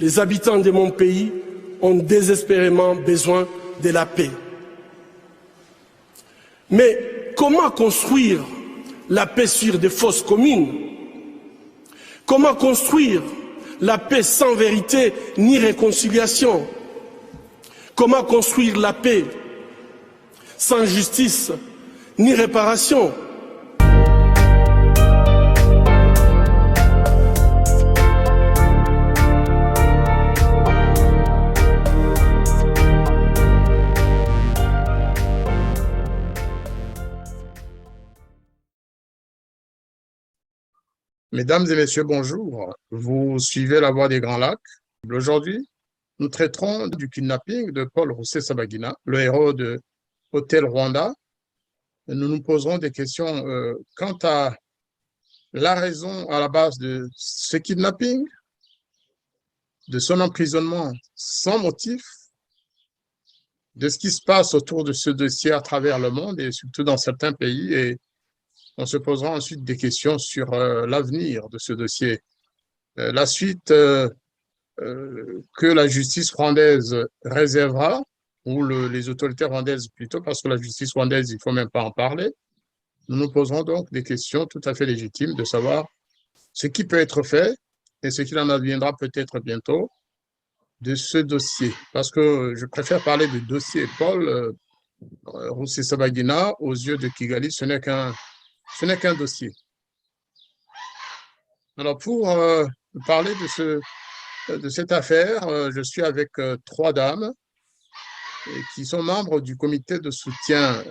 Les habitants de mon pays ont désespérément besoin de la paix. Mais comment construire la paix sur des fausses communes? Comment construire la paix sans vérité ni réconciliation? Comment construire la paix sans justice ni réparation? Mesdames et messieurs, bonjour. Vous suivez La Voix des Grands Lacs. Aujourd'hui, nous traiterons du kidnapping de Paul Rusesabagina, le héros de Hotel Rwanda. Nous nous poserons des questions quant à la raison à la base de ce kidnapping, de son emprisonnement sans motif, de ce qui se passe autour de ce dossier à travers le monde et surtout dans certains pays. Et on se posera ensuite des questions sur l'avenir de ce dossier. La suite que la justice rwandaise réservera, ou les autorités rwandaises plutôt, parce que la justice rwandaise, il ne faut même pas en parler. Nous nous poserons donc des questions tout à fait légitimes de savoir ce qui peut être fait et ce qu'il en adviendra peut-être bientôt de ce dossier. Parce que je préfère parler du dossier Paul Rusesabagina aux yeux de Kigali, ce n'est qu'un dossier. Alors, pour parler de cette affaire, je suis avec trois dames qui sont membres du comité de soutien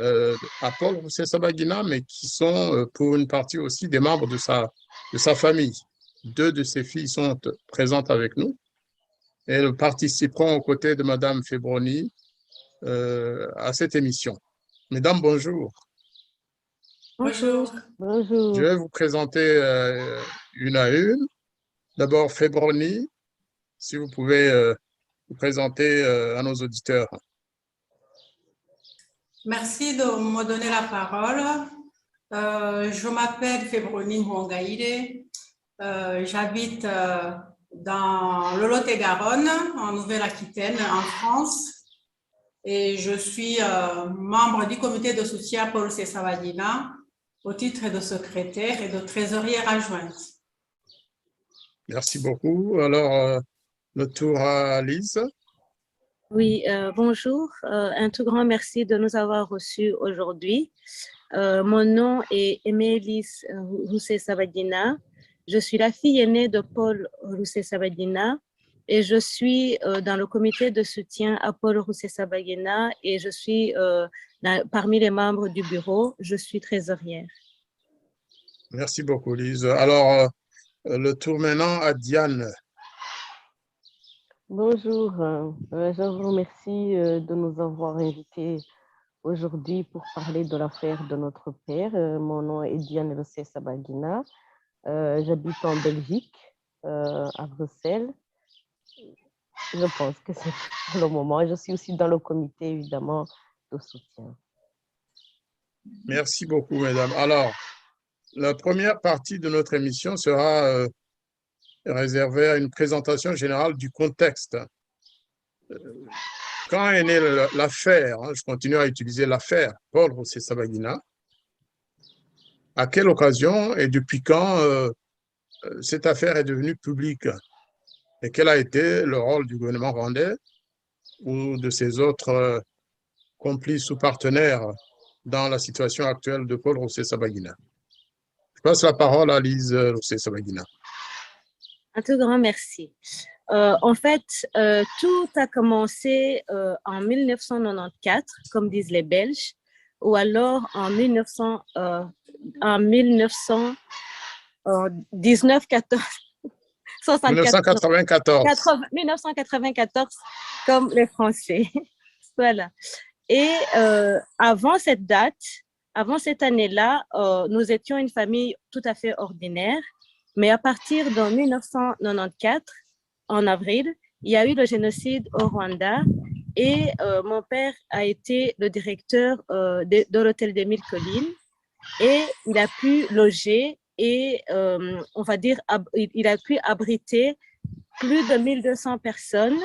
à Paul Rusesabagina, mais qui sont pour une partie aussi des membres de sa famille. Deux de ses filles sont présentes avec nous. Elles participeront aux côtés de Madame Febroni à cette émission. Mesdames, bonjour. Bonjour. Bonjour. Je vais vous présenter une à une. D'abord, Febroni, si vous pouvez vous présenter à nos auditeurs. Merci de me donner la parole. Je m'appelle Febroni Mwangaïde. J'habite dans le Lot-et-Garonne, en Nouvelle-Aquitaine, en France. Et je suis membre du comité de soutien Paul Rusesabagina au titre de secrétaire et de trésorière adjointe. Merci beaucoup. Alors, le tour à Lise. Oui, bonjour. Un tout grand merci de nous avoir reçus aujourd'hui. Mon nom est Emélise Rusesabagina. Je suis la fille aînée de Paul Rusesabagina et je suis dans le comité de soutien à Paul Rusesabagina et je suis parmi les membres du bureau. Je suis trésorière. Merci beaucoup, Lise. Alors, le tour maintenant à Diane. Bonjour, je vous remercie de nous avoir invités aujourd'hui pour parler de l'affaire de notre père. Mon nom est Diane Rusesabagina. J'habite en Belgique, à Bruxelles. Je pense que c'est pour le moment. Je suis aussi dans le comité, évidemment, de soutien. Merci beaucoup, mesdames. Alors, la première partie de notre émission sera réservée à une présentation générale du contexte. Quand est née l'affaire, je continue à utiliser l'affaire Paul Rusesabagina, à quelle occasion et depuis quand cette affaire est devenue publique et quel a été le rôle du gouvernement rwandais ou de ses autres complices ou partenaires dans la situation actuelle de Paul Rusesabagina. Je passe la parole à Lise Rusesabagina. Un tout grand merci. En fait, tout a commencé en 1994, comme disent les Belges, ou alors en 1994, comme les Français. Voilà. Et avant cette date, avant cette année-là, nous étions une famille tout à fait ordinaire. Mais à partir de 1994, en avril, il y a eu le génocide au Rwanda et mon père a été le directeur de l'hôtel des Mille Collines et il a pu loger et, on va dire, il a pu abriter plus de 1200 personnes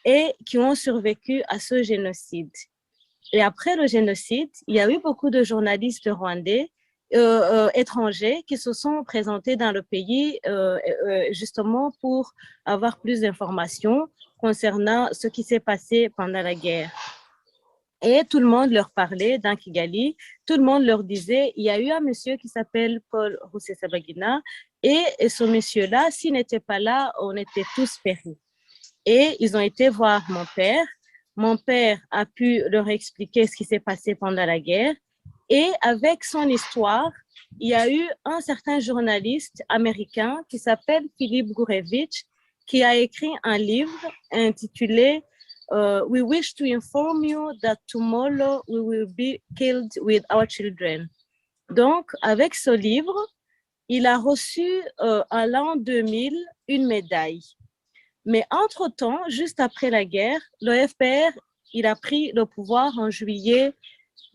et qui ont survécu à ce génocide. Et après le génocide, il y a eu beaucoup de journalistes rwandais, étrangers, qui se sont présentés dans le pays justement pour avoir plus d'informations concernant ce qui s'est passé pendant la guerre. Et tout le monde leur parlait dans Kigali, tout le monde leur disait, il y a eu un monsieur qui s'appelle Paul Rusesabagina, et ce monsieur-là, s'il n'était pas là, on était tous péris. Et ils ont été voir mon père. Mon père a pu leur expliquer ce qui s'est passé pendant la guerre. Et avec son histoire, il y a eu un certain journaliste américain qui s'appelle Philippe Gourevitch, qui a écrit un livre intitulé We wish to inform you that tomorrow we will be killed with our children. Donc, avec ce livre, il a reçu à l'an 2000 une médaille. Mais entre-temps, juste après la guerre, le FPR, il a pris le pouvoir en juillet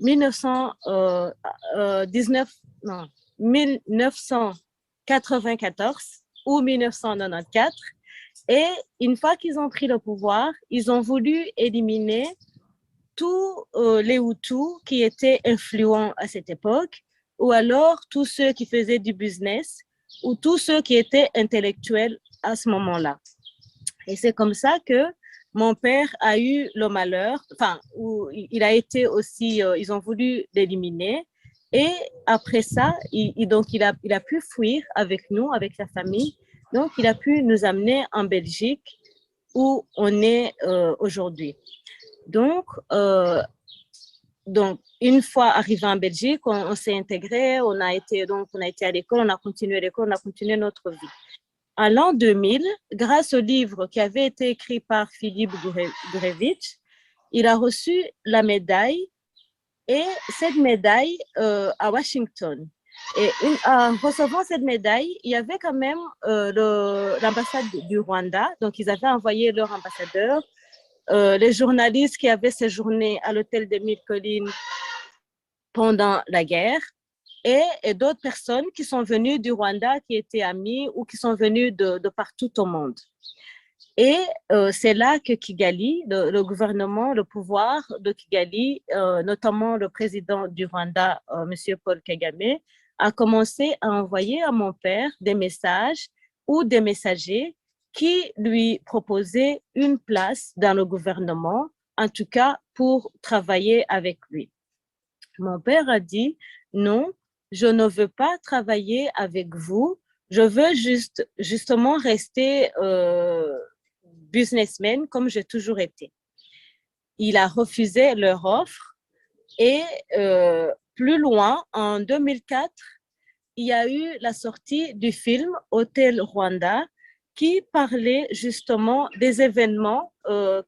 1994 ou 1994. Et une fois qu'ils ont pris le pouvoir, ils ont voulu éliminer tous les Hutus qui étaient influents à cette époque, ou alors tous ceux qui faisaient du business, ou tous ceux qui étaient intellectuels à ce moment-là. Et c'est comme ça que mon père a eu le malheur, enfin, il a été aussi, ils ont voulu l'éliminer. Et après ça, il a pu fuir avec nous, avec la famille. Donc, il a pu nous amener en Belgique où on est aujourd'hui. Donc, une fois arrivé en Belgique, on s'est intégré, on a été à l'école, on a continué l'école, on a continué notre vie. En l'an 2000, grâce au livre qui avait été écrit par Philippe Gourevitch, il a reçu la médaille, et cette médaille à Washington. Et en recevant cette médaille, il y avait quand même l'ambassade du Rwanda, donc ils avaient envoyé leur ambassadeur, les journalistes qui avaient séjourné à l'hôtel des Mille Collines pendant la guerre, et d'autres personnes qui sont venues du Rwanda, qui étaient amis ou qui sont venues de partout au monde. Et c'est là que Kigali, le gouvernement, le pouvoir de Kigali, notamment le président du Rwanda, M. Paul Kagame, a commencé à envoyer à mon père des messages ou des messagers qui lui proposaient une place dans le gouvernement, en tout cas pour travailler avec lui. Mon père a dit, non, je ne veux pas travailler avec vous, je veux justement rester businessman comme j'ai toujours été. Il a refusé leur offre et plus loin, en 2004, il y a eu la sortie du film Hôtel Rwanda qui parlait justement des événements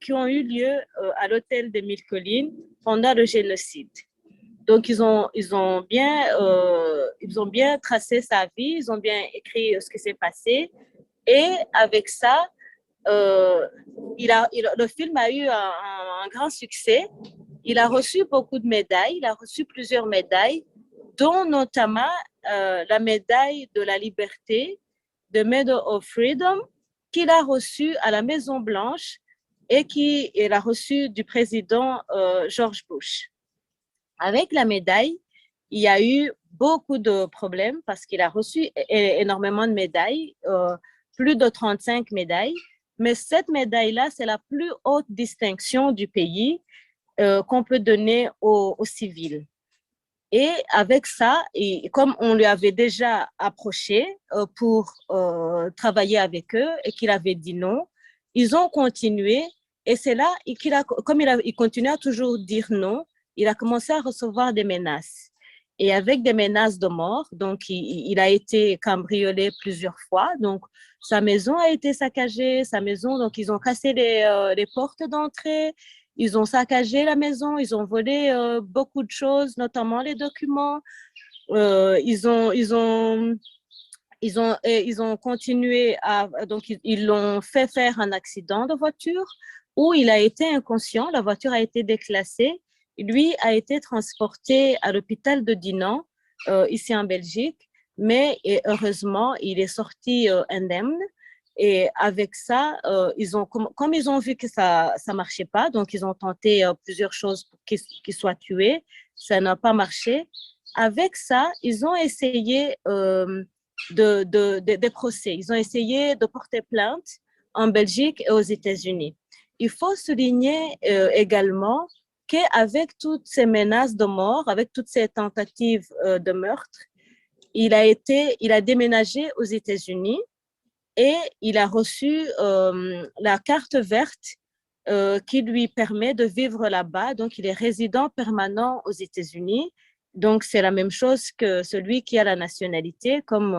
qui ont eu lieu à l'hôtel des Mille Collines pendant le génocide. Donc, ils ont bien tracé sa vie, ils ont bien écrit ce qui s'est passé. Et avec ça, le film a eu un grand succès. Il a reçu beaucoup de médailles, il a reçu plusieurs médailles, dont notamment la médaille de la liberté, the Medal of Freedom, qu'il a reçue à la Maison Blanche et qu'il a reçue du président George Bush. Avec la médaille, il y a eu beaucoup de problèmes parce qu'il a reçu énormément de médailles, plus de 35 médailles. Mais cette médaille-là, c'est la plus haute distinction du pays qu'on peut donner aux civils. Et avec ça, et comme on lui avait déjà approché pour travailler avec eux et qu'il avait dit non, ils ont continué. Et c'est là, comme il continue à toujours dire non, il a commencé à recevoir des menaces. Et avec des menaces de mort, donc il a été cambriolé plusieurs fois. Donc, sa maison a été saccagée, donc ils ont cassé les portes d'entrée, ils ont saccagé la maison, ils ont volé beaucoup de choses, notamment les documents. Ils ont continué donc ils l'ont fait faire un accident de voiture où il a été inconscient, la voiture a été déclassée. Lui a été transporté à l'hôpital de Dinan, ici en Belgique, mais heureusement, il est sorti indemne. Et avec ça, comme ils ont vu que ça ne marchait pas, donc ils ont tenté plusieurs choses pour qu'ils soient tués. Ça n'a pas marché. Avec ça, ils ont essayé des procès. Ils ont essayé de porter plainte en Belgique et aux États-Unis. Il faut souligner également qu'avec toutes ces menaces de mort, avec toutes ces tentatives de meurtre, il a déménagé aux États-Unis et il a reçu la carte verte qui lui permet de vivre là-bas. Donc, il est résident permanent aux États-Unis. Donc, c'est la même chose que celui qui a la nationalité, comme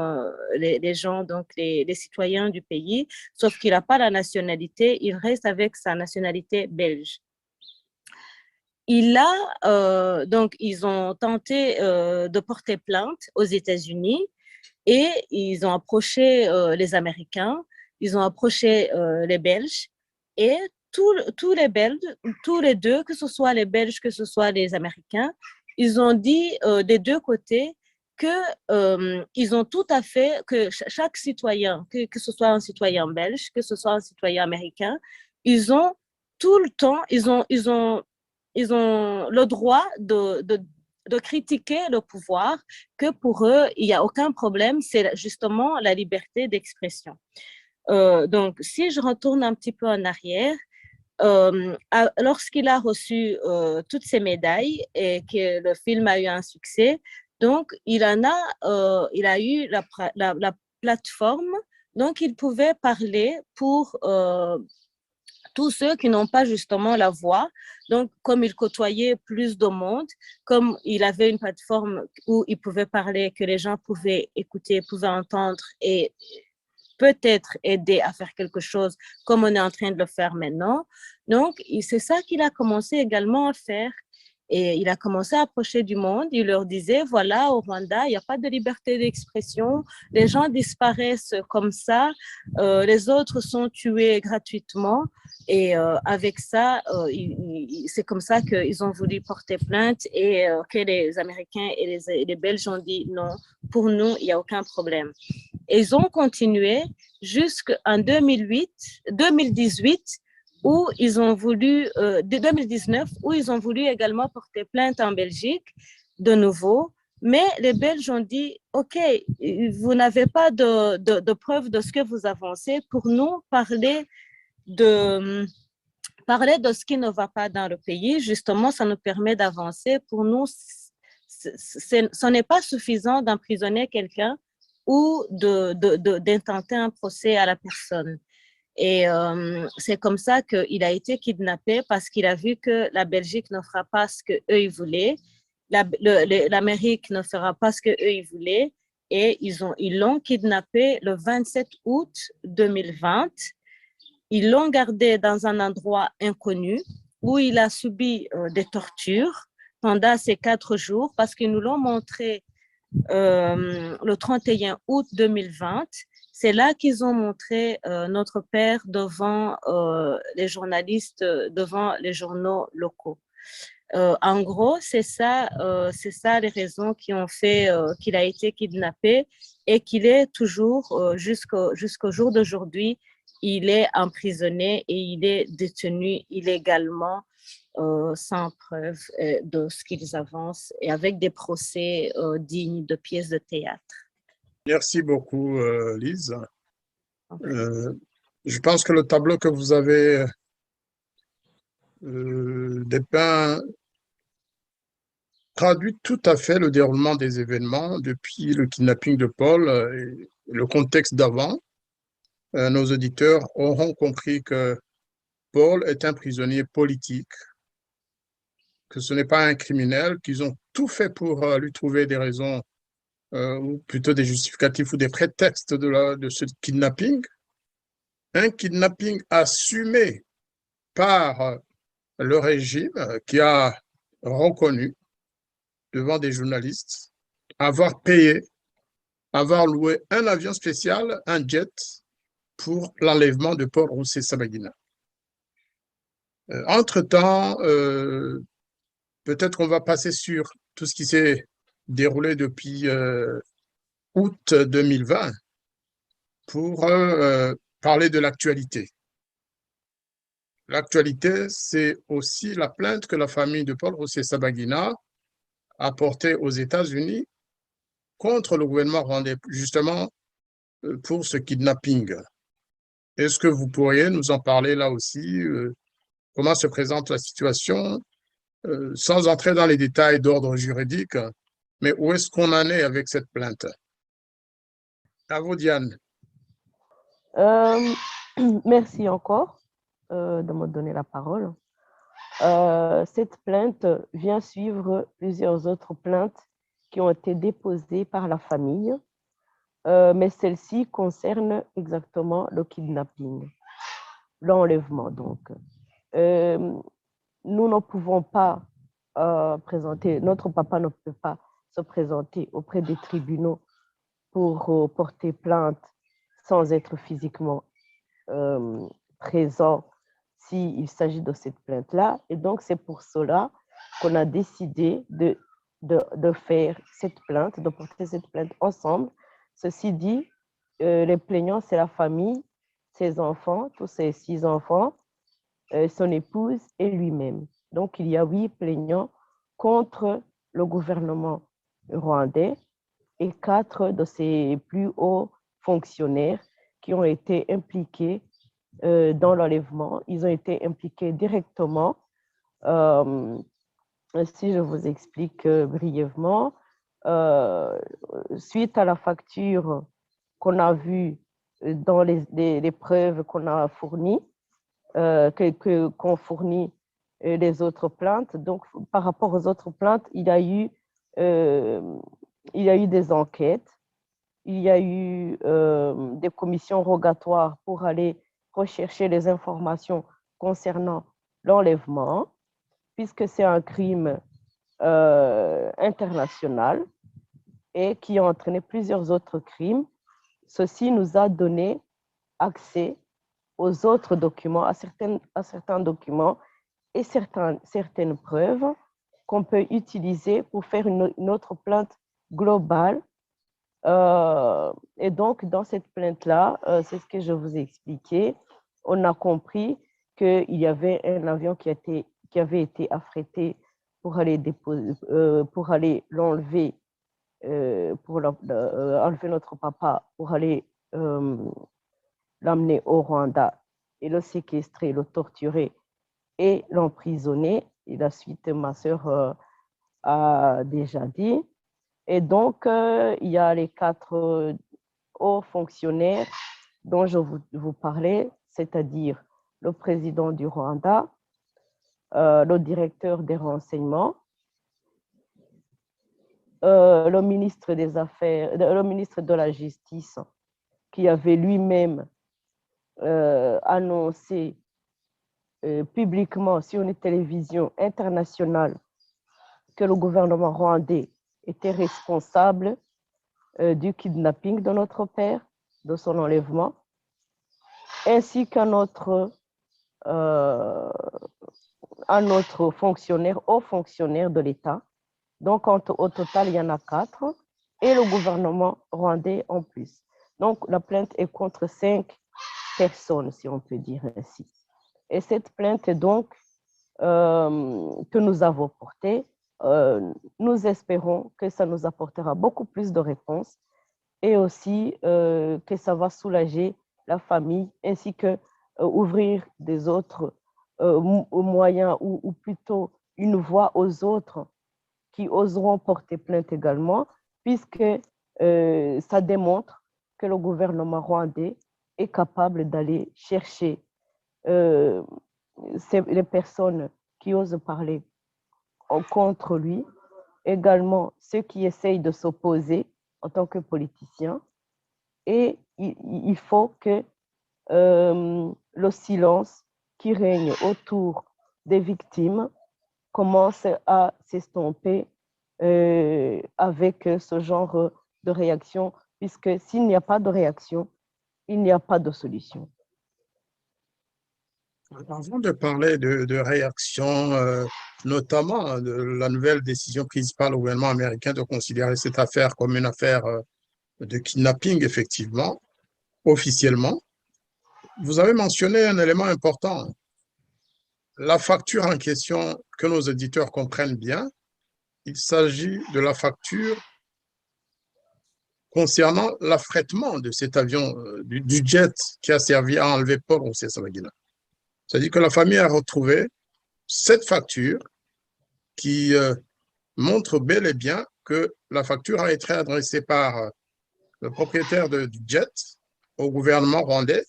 les gens, donc les citoyens du pays, sauf qu'il n'a pas la nationalité, il reste avec sa nationalité belge. Donc, ils ont tenté de porter plainte aux États-Unis et ils ont approché les Américains, ils ont approché les Belges et tous les Belges, tous les deux, que ce soit les Belges, que ce soit les Américains, ils ont dit des deux côtés ils ont tout à fait, que chaque citoyen, que ce soit un citoyen belge, que ce soit un citoyen américain, ils ont tout le temps, ils ont le droit de critiquer le pouvoir, que pour eux, il n'y a aucun problème, c'est justement la liberté d'expression. Donc, si je retourne un petit peu en arrière, lorsqu'il a reçu toutes ces médailles et que le film a eu un succès, donc il a eu la plateforme, donc il pouvait parler pour tous ceux qui n'ont pas justement la voix. Donc, comme il côtoyait plus de monde, comme il avait une plateforme où il pouvait parler, que les gens pouvaient écouter, pouvaient entendre et peut-être aider à faire quelque chose comme on est en train de le faire maintenant. Donc, c'est ça qu'il a commencé également à faire. Et il a commencé à approcher du monde. Il leur disait, voilà, au Rwanda, il n'y a pas de liberté d'expression. Les gens disparaissent comme ça. Les autres sont tués gratuitement. Et avec ça, c'est comme ça qu'ils ont voulu porter plainte et que les Américains et les Belges ont dit non, pour nous, il n'y a aucun problème. Et ils ont continué jusqu'en 2018, où ils ont voulu, 2019, où ils ont voulu également porter plainte en Belgique de nouveau. Mais les Belges ont dit, OK, vous n'avez pas de preuve de ce que vous avancez. Pour nous, parler de ce qui ne va pas dans le pays, justement, ça nous permet d'avancer. Pour nous, ce n'est pas suffisant d'emprisonner quelqu'un ou d'intenter un procès à la personne. Et c'est comme ça qu'il a été kidnappé parce qu'il a vu que la Belgique ne fera pas ce qu'eux ils voulaient, l'Amérique ne fera pas ce qu'eux ils voulaient, et ils l'ont kidnappé le 27 août 2020. Ils l'ont gardé dans un endroit inconnu où il a subi des tortures pendant ces 4 jours parce qu'ils nous l'ont montré le 31 août 2020. C'est là qu'ils ont montré notre père devant les journalistes, devant les journaux locaux. En gros, c'est ça les raisons qui ont fait qu'il a été kidnappé et qu'il est toujours, jusqu'au jour d'aujourd'hui, il est emprisonné et il est détenu illégalement sans preuve de ce qu'ils avancent et avec des procès dignes de pièces de théâtre. Merci beaucoup, Lise. Je pense que le tableau que vous avez dépeint traduit tout à fait le déroulement des événements depuis le kidnapping de Paul et le contexte d'avant. Nos auditeurs auront compris que Paul est un prisonnier politique, que ce n'est pas un criminel, qu'ils ont tout fait pour lui trouver des raisons, ou plutôt des justificatifs ou des prétextes de ce kidnapping. Un kidnapping assumé par le régime qui a reconnu devant des journalistes avoir payé, avoir loué un avion spécial, un jet, pour l'enlèvement de Paul Rusesabagina. Entre-temps, peut-être qu'on va passer sur tout ce qui s'est déroulé depuis août 2020 pour parler de l'actualité. L'actualité, c'est aussi la plainte que la famille de Paul Rusesabagina a portée aux États-Unis contre le gouvernement rwandais, justement pour ce kidnapping. Est-ce que vous pourriez nous en parler là aussi? Comment se présente la situation, sans entrer dans les détails d'ordre juridique, mais où est-ce qu'on en est avec cette plainte? À vous, Diane. Merci encore de me donner la parole. Cette plainte vient suivre plusieurs autres plaintes qui ont été déposées par la famille, mais celle-ci concerne exactement le kidnapping, l'enlèvement donc. Nous ne pouvons pas présenter, notre papa ne peut pas se présenter auprès des tribunaux pour porter plainte sans être physiquement présent s'il s'agit de cette plainte-là. Et donc, c'est pour cela qu'on a décidé de faire cette plainte, de porter cette plainte ensemble. Ceci dit, les plaignants, c'est la famille, ses enfants, tous ses 6 enfants, son épouse et lui-même. Donc, il y a 8 plaignants contre le gouvernement rwandais et 4 de ses plus hauts fonctionnaires qui ont été impliqués dans l'enlèvement. Ils ont été impliqués directement. Si je vous explique brièvement, suite à la facture qu'on a vue dans les preuves qu'on a fournies, qu'on fournit les autres plaintes. Donc, par rapport aux autres plaintes, il y a eu des enquêtes, il y a eu des commissions rogatoires pour aller rechercher les informations concernant l'enlèvement, puisque c'est un crime international et qui a entraîné plusieurs autres crimes. Ceci nous a donné accès aux autres documents, à certains documents et certaines preuves qu'on peut utiliser pour faire une autre plainte globale. Et donc, dans cette plainte-là, c'est ce que je vous ai expliqué, on a compris qu'il y avait un avion qui avait été affrété pour aller l'enlever, enlever notre papa, pour aller l'amener au Rwanda et le séquestrer, le torturer et l'emprisonner. Et la suite, ma sœur a déjà dit. Et donc, il y a les 4 hauts fonctionnaires dont je vous parlais, c'est-à-dire le président du Rwanda, le directeur des renseignements, le ministre des Affaires, le ministre de la Justice, qui avait lui-même annoncé publiquement sur une télévision internationale que le gouvernement rwandais était responsable du kidnapping de notre père, de son enlèvement, ainsi qu'un autre fonctionnaire, haut fonctionnaire de l'État. Donc, au total, il y en a 4, et le gouvernement rwandais en plus. Donc, la plainte est contre 5 personnes, si on peut dire ainsi. Et cette plainte, donc, que nous avons portée, nous espérons que ça nous apportera beaucoup plus de réponses et aussi que ça va soulager la famille ainsi que ouvrir des autres moyens ou plutôt une voie aux autres qui oseront porter plainte également, puisque ça démontre que le gouvernement rwandais est capable d'aller chercher les personnes qui osent parler contre lui, également ceux qui essayent de s'opposer en tant que politiciens. Et il faut que le silence qui règne autour des victimes commence à s'estomper avec ce genre de réaction, puisque s'il n'y a pas de réaction, il n'y a pas de solution. Avant de parler de réaction, notamment de la nouvelle décision prise par le gouvernement américain de considérer cette affaire comme une affaire de kidnapping, effectivement, officiellement, vous avez mentionné un élément important. La facture en question, que nos éditeurs comprennent bien, il s'agit de la facture concernant l'affrètement de cet avion, du jet qui a servi à enlever Paul Rusesabagina. C'est-à-dire que la famille a retrouvé cette facture qui montre bel et bien que la facture a été adressée par le propriétaire du jet au gouvernement rwandais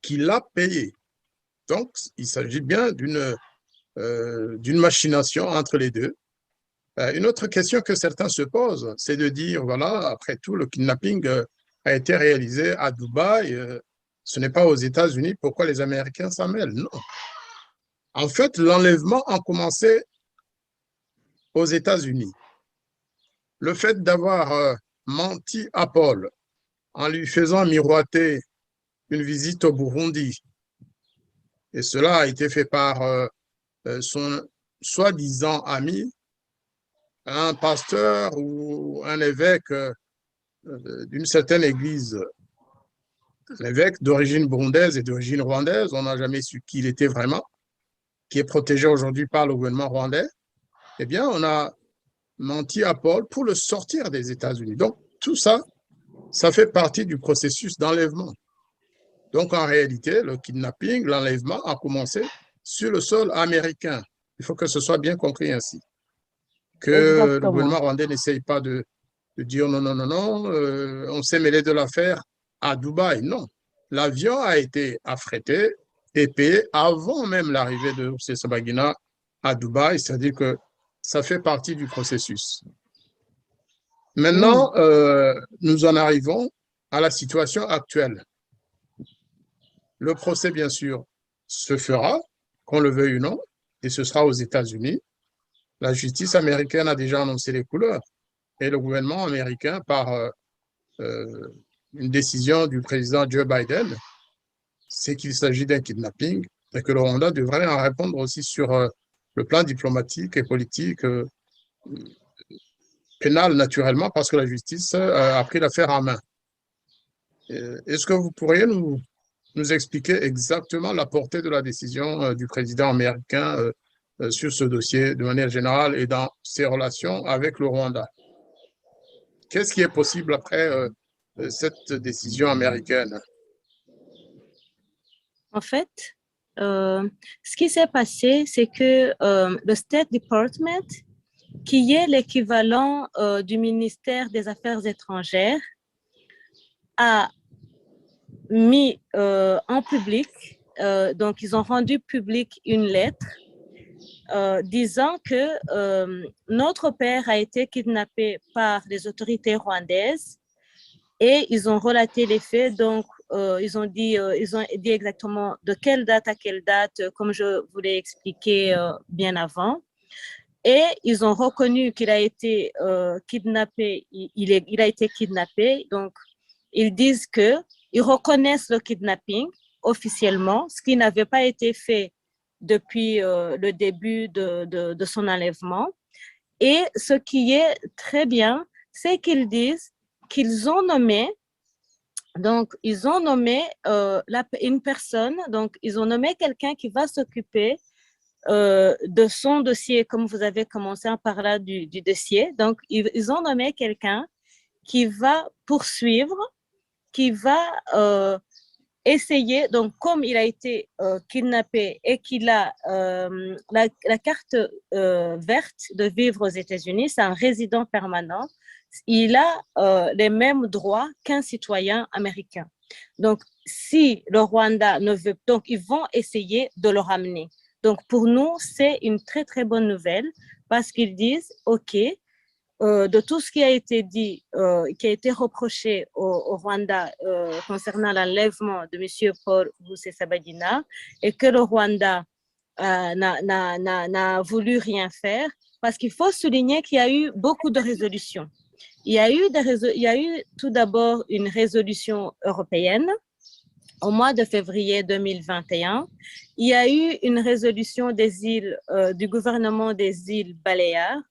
qui l'a payé. Donc, il s'agit bien d'une machination entre les deux. Une autre question que certains se posent, c'est de dire, voilà, après tout, le kidnapping a été réalisé à Dubaï, ce n'est pas aux États-Unis, pourquoi les Américains s'en mêlent? Non. En fait, l'enlèvement a commencé aux États-Unis. Le fait d'avoir menti à Paul en lui faisant miroiter une visite au Burundi, et cela a été fait par son soi-disant ami, un pasteur ou un évêque d'une certaine église, l'évêque d'origine burundaise et d'origine rwandaise, on n'a jamais su qui il était vraiment, qui est protégé aujourd'hui par le gouvernement rwandais, eh bien, on a menti à Paul pour le sortir des États-Unis. Donc, tout ça, ça fait partie du processus d'enlèvement. Donc, en réalité, le kidnapping, l'enlèvement a commencé sur le sol américain. Il faut que ce soit bien compris ainsi. Que Exactement. le gouvernement rwandais n'essaye pas de dire non, non, non, non, on s'est mêlé de l'affaire à Dubaï. Non. L'avion a été affrété et payé avant même l'arrivée de Rusesabagina à Dubaï, c'est-à-dire que ça fait partie du processus. Maintenant, nous en arrivons à la situation actuelle. Le procès, bien sûr, se fera, qu'on le veuille ou non, et ce sera aux États-Unis. La justice américaine a déjà annoncé les couleurs et le gouvernement américain, par une décision du président Joe Biden, c'est qu'il s'agit d'un kidnapping et que le Rwanda devrait en répondre aussi sur le plan diplomatique et politique, pénal naturellement, parce que la justice a pris l'affaire en main. Est-ce que vous pourriez nous expliquer exactement la portée de la décision du président américain sur ce dossier de manière générale et dans ses relations avec le Rwanda? Qu'est-ce qui est possible après cette décision américaine? En fait, ce qui s'est passé, c'est que le State Department, qui est l'équivalent du ministère des Affaires étrangères, a mis en public, donc ils ont rendu public une lettre disant que notre père a été kidnappé par les autorités rwandaises et ils ont relaté les faits. Donc, ils ont dit exactement de quelle date à quelle date, comme je vous l'ai expliqué bien avant. Et ils ont reconnu qu'il a été kidnappé, il a été kidnappé. Donc, ils disent qu'ils reconnaissent le kidnapping officiellement, ce qui n'avait pas été fait depuis le début de son enlèvement. Et ce qui est très bien, c'est qu'ils disent qu'ils ont nommé, donc ils ont nommé une personne, donc ils ont nommé quelqu'un qui va s'occuper de son dossier, comme vous avez commencé à parler du dossier. Donc, ils ont nommé quelqu'un qui va poursuivre, qui va essayer, donc comme il a été kidnappé et qu'il a la carte verte de vivre aux États-Unis, c'est un résident permanent, il a les mêmes droits qu'un citoyen américain. Donc, si le Rwanda ne veut, donc ils vont essayer de le ramener. Donc, pour nous, c'est une très, très bonne nouvelle parce qu'ils disent, OK, de tout ce qui a été dit, qui a été reproché au Rwanda concernant l'enlèvement de M. Paul Rusesabagina et que le Rwanda n'a voulu rien faire, parce qu'il faut souligner qu'il y a eu beaucoup de résolutions. Il y a eu tout d'abord une résolution européenne au mois de février 2021. Il y a eu une résolution des îles, du gouvernement des îles Baléares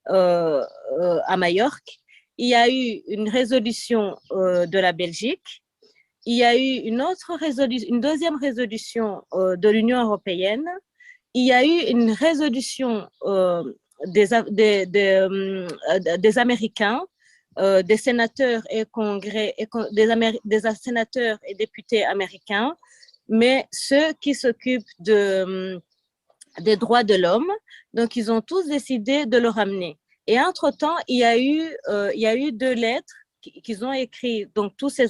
à Majorque. Il y a eu une résolution de la Belgique il y a eu une deuxième résolution de l'Union européenne. Il y a eu une résolution des Américains, des sénateurs et des sénateurs et députés américains, mais ceux qui s'occupent des droits de l'homme. Donc, ils ont tous décidé de le ramener. Et entre-temps, il y a eu 2 lettres qu'ils ont écrites, donc tous ces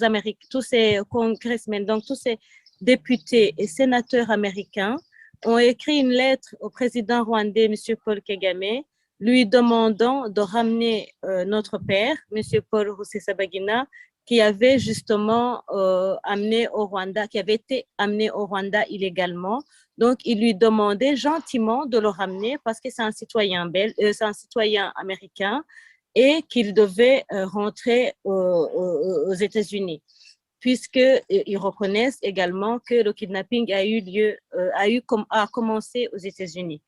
congressmen, donc tous ces députés et sénateurs américains ont écrit une lettre au président rwandais, M. Paul Kagame, lui demandant de ramener notre père, M. Paul Rusesabagina, qui avait justement qui avait été amené au Rwanda illégalement. Donc, il lui demandait gentiment de le ramener parce que c'est un citoyen c'est un citoyen américain et qu'il devait rentrer aux États-Unis, puisqu'ils reconnaissent également que le kidnapping a commencé aux États-Unis.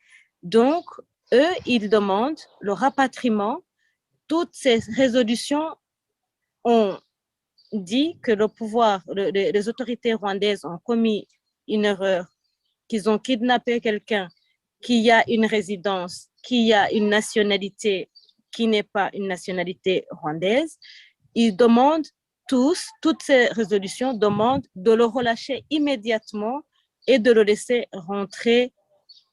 Donc, eux, ils demandent le rapatriement. Toutes ces résolutions ont dit que les autorités rwandaises ont commis une erreur, qu'ils ont kidnappé quelqu'un qui a une résidence, qui a une nationalité qui n'est pas une nationalité rwandaise. Ils demandent toutes ces résolutions demandent de le relâcher immédiatement et de le laisser rentrer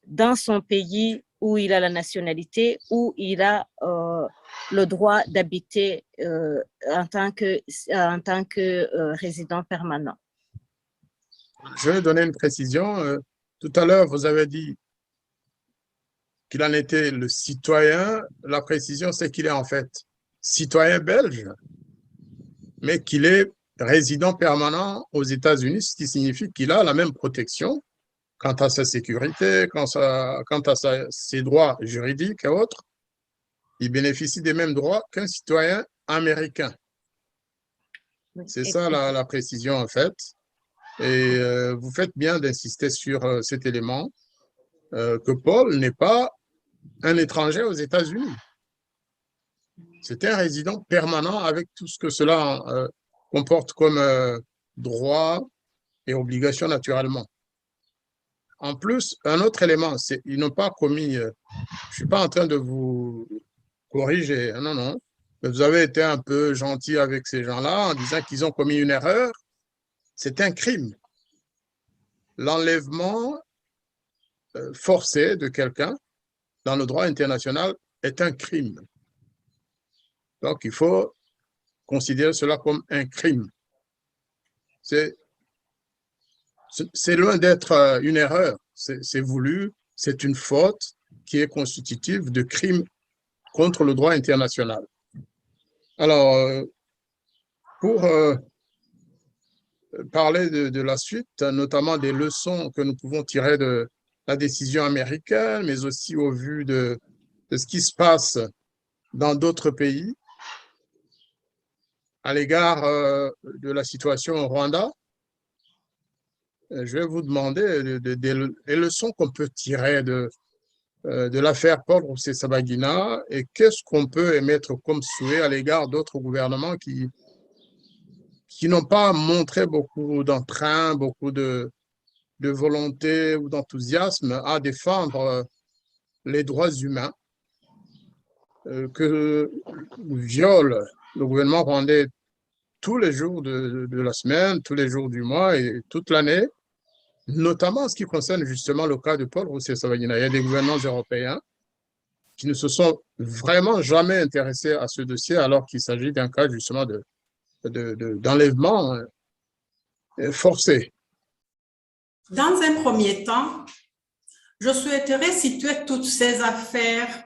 dans son pays où il a la nationalité, où il a le droit d'habiter en tant que résident permanent. Je vais donner une précision. Tout à l'heure, vous avez dit qu'il en était le citoyen. La précision, c'est qu'il est en fait citoyen belge, mais qu'il est résident permanent aux États-Unis, ce qui signifie qu'il a la même protection quant à sa sécurité, quant à ses droits juridiques et autres. Il bénéficie des mêmes droits qu'un citoyen américain. C'est ça la précision en fait. Et vous faites bien d'insister sur cet élément, que Paul n'est pas un étranger aux États-Unis. C'est un résident permanent avec tout ce que cela comporte comme droits et obligations naturellement. En plus, un autre élément, c'est qu'ils n'ont pas commis, je ne suis pas en train de vous corriger, non, non, mais vous avez été un peu gentil avec ces gens-là en disant qu'ils ont commis une erreur. C'est un crime. L'enlèvement forcé de quelqu'un dans le droit international est un crime. Donc, il faut considérer cela comme un crime. C'est loin d'être une erreur. C'est voulu, c'est une faute qui est constitutive de crime contre le droit international. Alors, pour parler de la suite, notamment des leçons que nous pouvons tirer de la décision américaine, mais aussi au vu de ce qui se passe dans d'autres pays à l'égard de la situation au Rwanda, je vais vous demander des leçons qu'on peut tirer de l'affaire Paul Rusesabagina et qu'est-ce qu'on peut émettre comme souhait à l'égard d'autres gouvernements qui n'ont pas montré beaucoup d'entrain, beaucoup de volonté ou d'enthousiasme à défendre les droits humains que viole le gouvernement rwandais tous les jours de la semaine, tous les jours du mois et toute l'année, notamment en ce qui concerne justement le cas de Paul Rusesabagina. Il y a des gouvernements européens qui ne se sont vraiment jamais intéressés à ce dossier alors qu'il s'agit d'un cas justement d'enlèvement forcé. Dans un premier temps, je souhaiterais situer toutes ces affaires,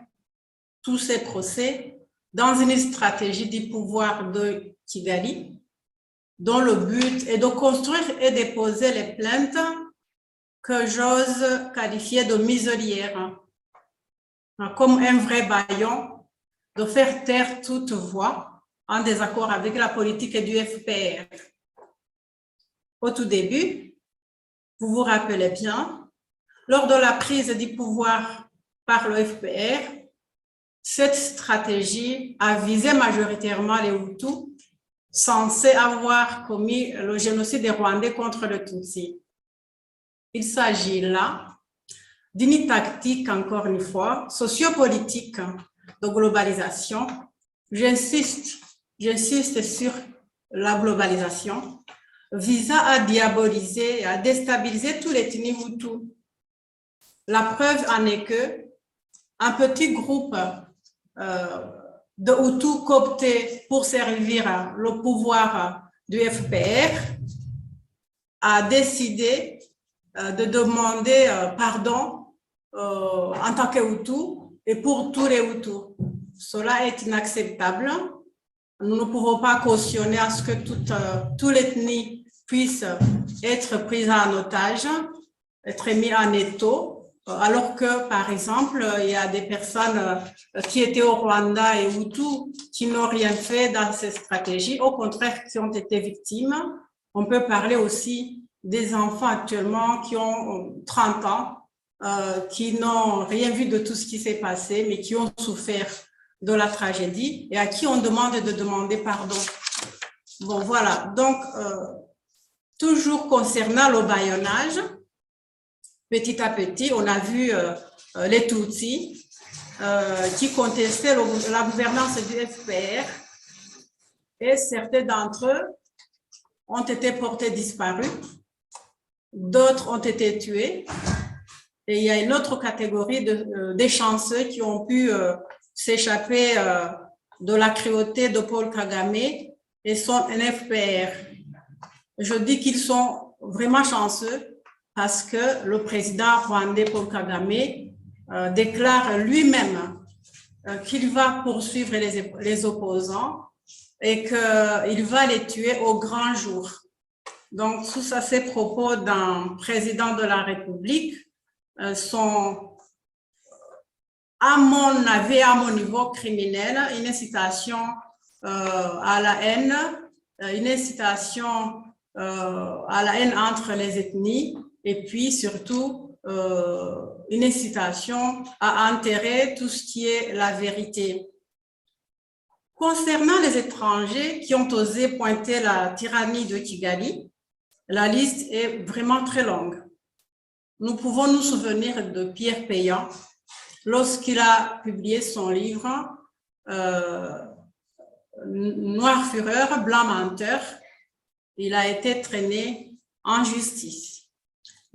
tous ces procès, dans une stratégie du pouvoir de Kigali, dont le but est de construire et déposer les plaintes que j'ose qualifier de muselières, comme un vrai bâillon, de faire taire toute voix en désaccord avec la politique du FPR. Au tout début, vous vous rappelez bien, lors de la prise du pouvoir par le FPR, cette stratégie a visé majoritairement les Hutus censés avoir commis le génocide des Rwandais contre les Tutsis. Il s'agit là d'une tactique, encore une fois, sociopolitique de globalisation. J'insiste sur la globalisation, visant à diaboliser et à déstabiliser tous les ethnies hutus. La preuve en est que un petit groupe de Hutus cooptés pour servir le pouvoir du FPR a décidé de demander pardon en tant que Hutu et pour tous les Hutus. Cela est inacceptable. Nous ne pouvons pas cautionner à ce que toute l'ethnie puisse être prise en otage, être mise en étau, alors que, par exemple, il y a des personnes qui étaient au Rwanda et Hutus qui n'ont rien fait dans ces stratégies, au contraire, qui ont été victimes. On peut parler aussi des enfants actuellement qui ont 30 ans, qui n'ont rien vu de tout ce qui s'est passé, mais qui ont souffert de la tragédie et à qui on demande de demander pardon. Bon, voilà. Donc, toujours concernant le bâillonnage, petit à petit, on a vu les Tutsis qui contestaient la gouvernance du FPR et certains d'entre eux ont été portés disparus, d'autres ont été tués et il y a une autre catégorie des chanceux qui ont pu s'échapper de la cruauté de Paul Kagame et son FPR. Je dis qu'ils sont vraiment chanceux parce que le président rwandais Paul Kagame déclare lui-même qu'il va poursuivre les opposants et qu'il va les tuer au grand jour. Donc, sous ces propos d'un président de la République sont, à mon avis, à mon niveau criminel, une incitation à la haine, une incitation à la haine entre les ethnies et puis surtout une incitation à enterrer tout ce qui est la vérité. Concernant les étrangers qui ont osé pointer la tyrannie de Kigali, la liste est vraiment très longue. Nous pouvons nous souvenir de Pierre Péan lorsqu'il a publié son livre Noir fureur, blanc menteur. Il a été traîné en justice.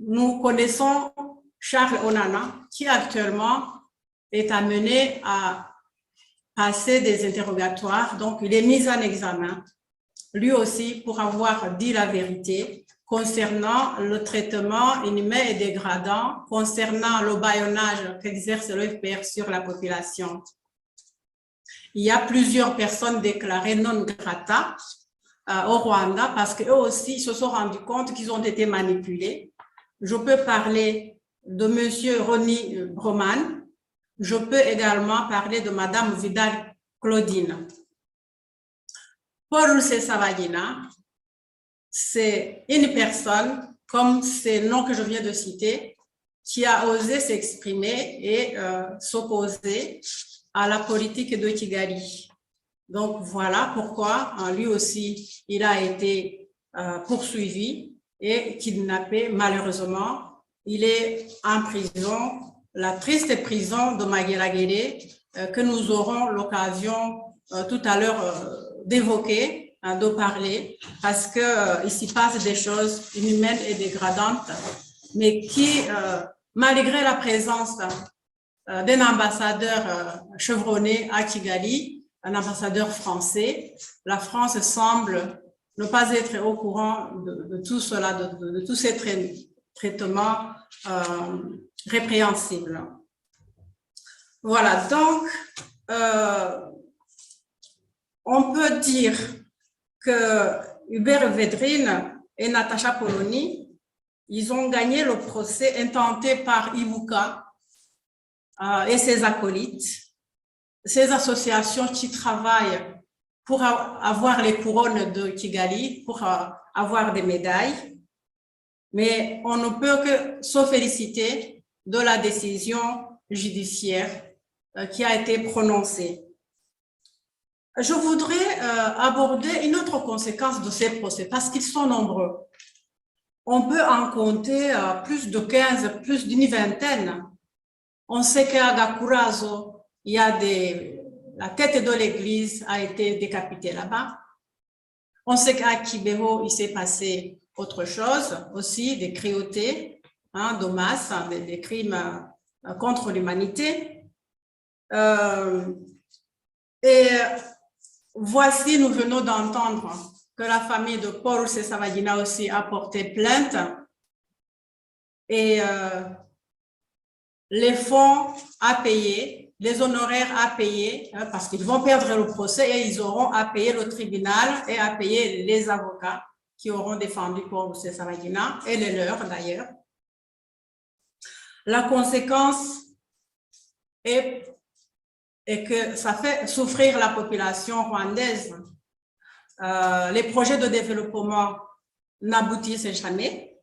Nous connaissons Charles Onana qui actuellement est amené à passer des interrogatoires, donc il est mis en examen, lui aussi pour avoir dit la vérité concernant le traitement inhumain et dégradant, concernant le bâillonnage qu'exerce le FPR sur la population. Il y a plusieurs personnes déclarées non grata au Rwanda parce qu'eux aussi se sont rendus compte qu'ils ont été manipulés. Je peux parler de M. Ronnie Broman. Je peux également parler de Mme Vidal Claudine. Paul Rusesabagina, c'est une personne, comme ces noms que je viens de citer, qui a osé s'exprimer et s'opposer à la politique de Kigali. Donc voilà pourquoi lui aussi, il a été poursuivi et kidnappé malheureusement. Il est en prison, la triste prison de Mageragere que nous aurons l'occasion tout à l'heure d'évoquer, de parler, parce qu'il s'y passe des choses inhumaines et dégradantes, mais qui, malgré la présence d'un ambassadeur chevronné à Kigali, un ambassadeur français, la France semble ne pas être au courant de tout cela, de tous ces traitements répréhensibles. Voilà, donc, on peut dire que Hubert Védrine et Natacha Polony, ils ont gagné le procès intenté par Ibuka et ses acolytes, ces associations qui travaillent pour avoir les couronnes de Kigali, pour avoir des médailles. Mais on ne peut que se féliciter de la décision judiciaire qui a été prononcée. Je voudrais aborder une autre conséquence de ces procès parce qu'ils sont nombreux. On peut en compter plus de 15, plus d'une vingtaine. On sait qu'à Gakurazo, il y a la tête de l'église a été décapitée là-bas. On sait qu'à Kibeho, il s'est passé autre chose aussi, des cruautés, de masse, des crimes contre l'humanité. Et voici, nous venons d'entendre que la famille de Paul Rusesabagina aussi a porté plainte et les fonds à payer, les honoraires à payer, parce qu'ils vont perdre le procès et ils auront à payer le tribunal et à payer les avocats qui auront défendu Paul Rusesabagina et les leurs d'ailleurs. La conséquence est que ça fait souffrir la population rwandaise. Les projets de développement n'aboutissent jamais.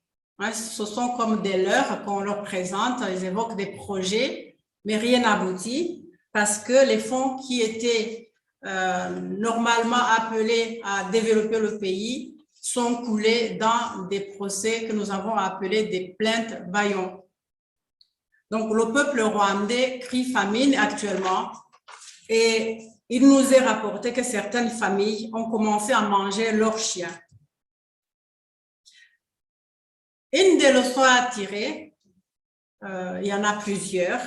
Ce sont comme des leurres qu'on leur présente. Ils évoquent des projets, mais rien n'aboutit parce que les fonds qui étaient normalement appelés à développer le pays sont coulés dans des procès que nous avons appelés des plaintes bâillons. Donc, le peuple rwandais crie famine actuellement et il nous est rapporté que certaines familles ont commencé à manger leurs chiens. Une des leçons à tirer, il y en a plusieurs,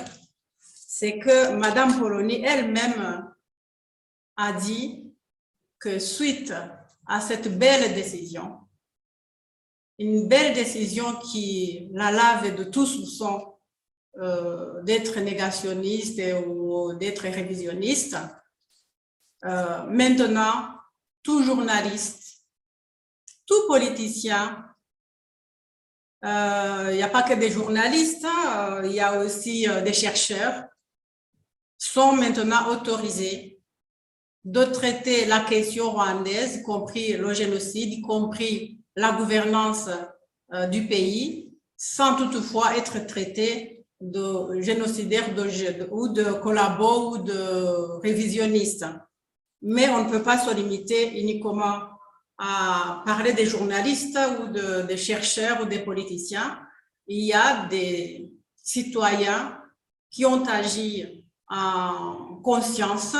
c'est que Madame Polony elle-même a dit que suite à cette belle décision, une belle décision qui la lave de tout soupçon d'être négationniste ou d'être révisionniste, maintenant, tout journaliste, tout politicien, il n'y a pas que des journalistes, il y a aussi des chercheurs, sont maintenant autorisés de traiter la question rwandaise, y compris le génocide, y compris la gouvernance du pays, sans toutefois être traités de génocidaires ou de collabos ou de révisionnistes. Mais on ne peut pas se limiter uniquement à parler des journalistes ou des chercheurs ou des politiciens. Il y a des citoyens qui ont agi en conscience,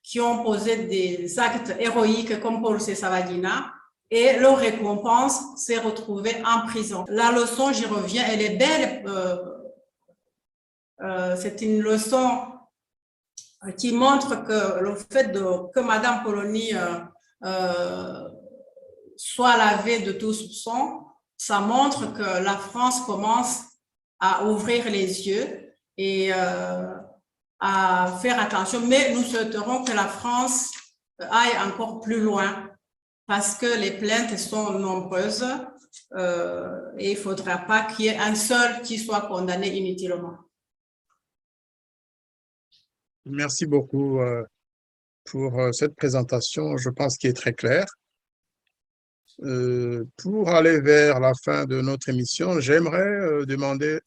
qui ont posé des actes héroïques comme Paul Rusesabagina, et leur récompense s'est retrouvée en prison. La leçon, j'y reviens, elle est belle. C'est une leçon qui montre que le fait que Madame Polony soit lavée de tout soupçon, ça montre que la France commence à ouvrir les yeux et à faire attention. Mais nous souhaiterons que la France aille encore plus loin parce que les plaintes sont nombreuses et il ne faudra pas qu'il y ait un seul qui soit condamné inutilement. Merci beaucoup pour cette présentation, je pense qu'elle est très claire. Pour aller vers la fin de notre émission, j'aimerais demander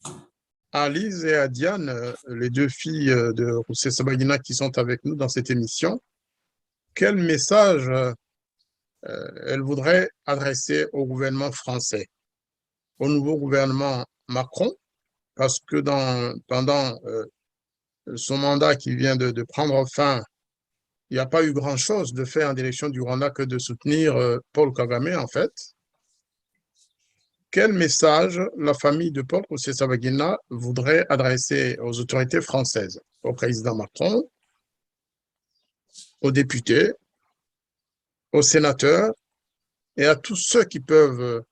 à Lise et à Diane, les deux filles de Rusesabagina qui sont avec nous dans cette émission, quel message elles voudraient adresser au gouvernement français, au nouveau gouvernement Macron, parce que pendant son mandat qui vient de prendre fin, il n'y a pas eu grand-chose de fait en direction du Rwanda que de soutenir Paul Kagame, en fait. Quel message la famille de Paul Rusesabagina voudrait adresser aux autorités françaises, au président Macron, aux députés, aux sénateurs et à tous ceux qui peuvent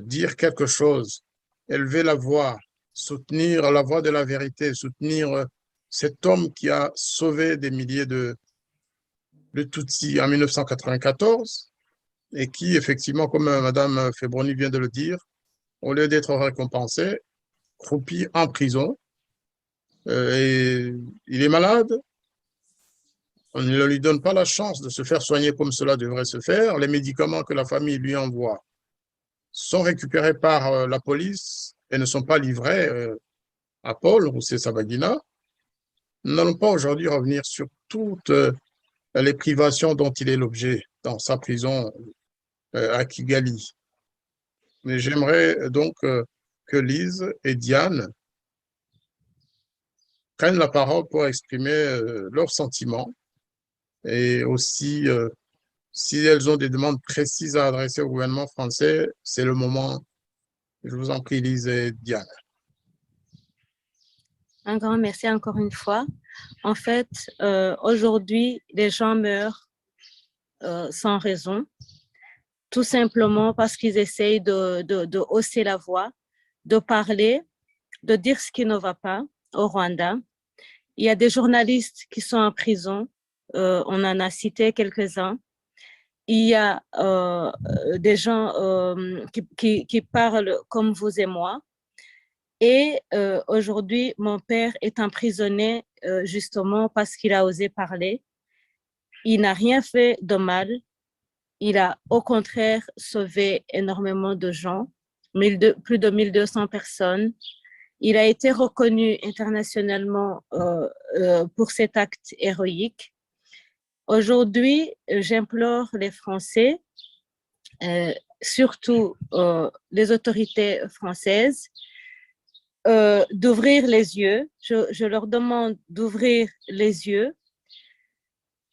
dire quelque chose, élever la voix, soutenir la voix de la vérité, soutenir cet homme qui a sauvé des milliers de Tutsis en 1994 et qui, effectivement, comme Mme Fébroni vient de le dire, au lieu d'être récompensé, croupit en prison. Et il est malade. On ne lui donne pas la chance de se faire soigner comme cela devrait se faire. Les médicaments que la famille lui envoie sont récupérés par la police et ne sont pas livrés à Paul Rusesabagina. Nous n'allons pas aujourd'hui revenir sur toute les privations dont il est l'objet dans sa prison à Kigali. Mais j'aimerais donc que Lise et Diane prennent la parole pour exprimer leurs sentiments et aussi, si elles ont des demandes précises à adresser au gouvernement français, c'est le moment. Je vous en prie, Lise et Diane. Un grand merci encore une fois. En fait, aujourd'hui, les gens meurent sans raison, tout simplement parce qu'ils essayent de hausser la voix, de parler, de dire ce qui ne va pas au Rwanda. Il y a des journalistes qui sont en prison, on en a cité quelques-uns. Il y a des gens qui parlent comme vous et moi. Et aujourd'hui, mon père est emprisonné justement parce qu'il a osé parler. Il n'a rien fait de mal. Il a au contraire sauvé énormément de gens, plus de 1200 personnes. Il a été reconnu internationalement pour cet acte héroïque. Aujourd'hui, j'implore les Français, surtout les autorités françaises, d'ouvrir les yeux. Je leur demande d'ouvrir les yeux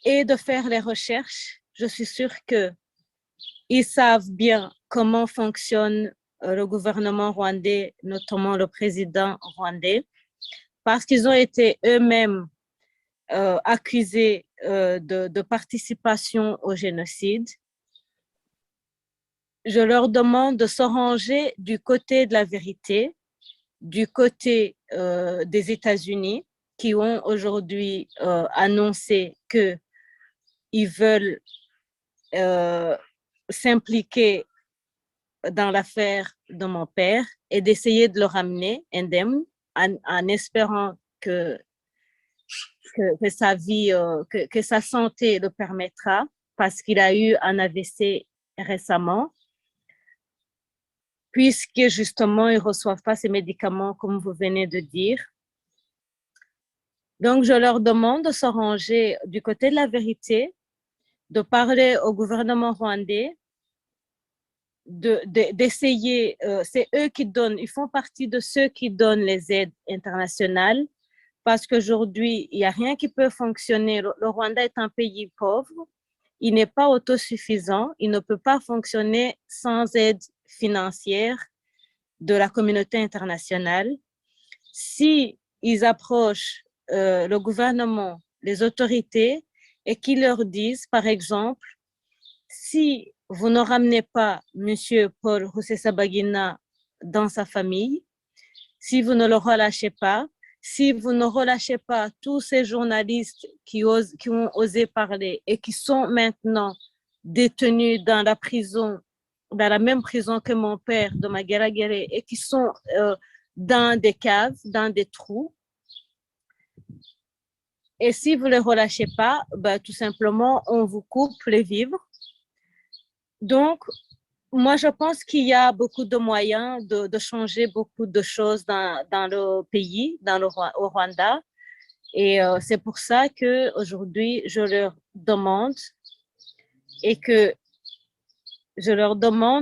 et de faire les recherches. Je suis sûre qu'ils savent bien comment fonctionne le gouvernement rwandais, notamment le président rwandais, parce qu'ils ont été eux-mêmes accusés de participation au génocide. Je leur demande de se ranger du côté de la vérité, du côté des États-Unis, qui ont aujourd'hui annoncé qu'ils veulent s'impliquer dans l'affaire de mon père et d'essayer de le ramener indemne en espérant que sa vie, que sa santé le permettra, parce qu'il a eu un AVC récemment, puisque justement, ils ne reçoivent pas ces médicaments, comme vous venez de dire. Donc, je leur demande de se ranger du côté de la vérité, de parler au gouvernement rwandais, d'essayer, c'est eux qui donnent, ils font partie de ceux qui donnent les aides internationales, parce qu'aujourd'hui, il n'y a rien qui peut fonctionner. Le Rwanda est un pays pauvre, il n'est pas autosuffisant, il ne peut pas fonctionner sans aide financière de la communauté internationale. Si ils approchent le gouvernement, les autorités, et qu'ils leur disent, par exemple, si vous ne ramenez pas M. Paul Rusesabagina dans sa famille, si vous ne le relâchez pas, si vous ne relâchez pas tous ces journalistes qui ont osé parler et qui sont maintenant détenus dans la prison, dans la même prison que mon père de Mageragere, et qui sont dans des caves, dans des trous. Et si vous ne les relâchez pas, tout simplement, on vous coupe les vivres. Donc, moi, je pense qu'il y a beaucoup de moyens de changer beaucoup de choses dans le pays, au Rwanda. Et c'est pour ça qu'aujourd'hui, je leur demande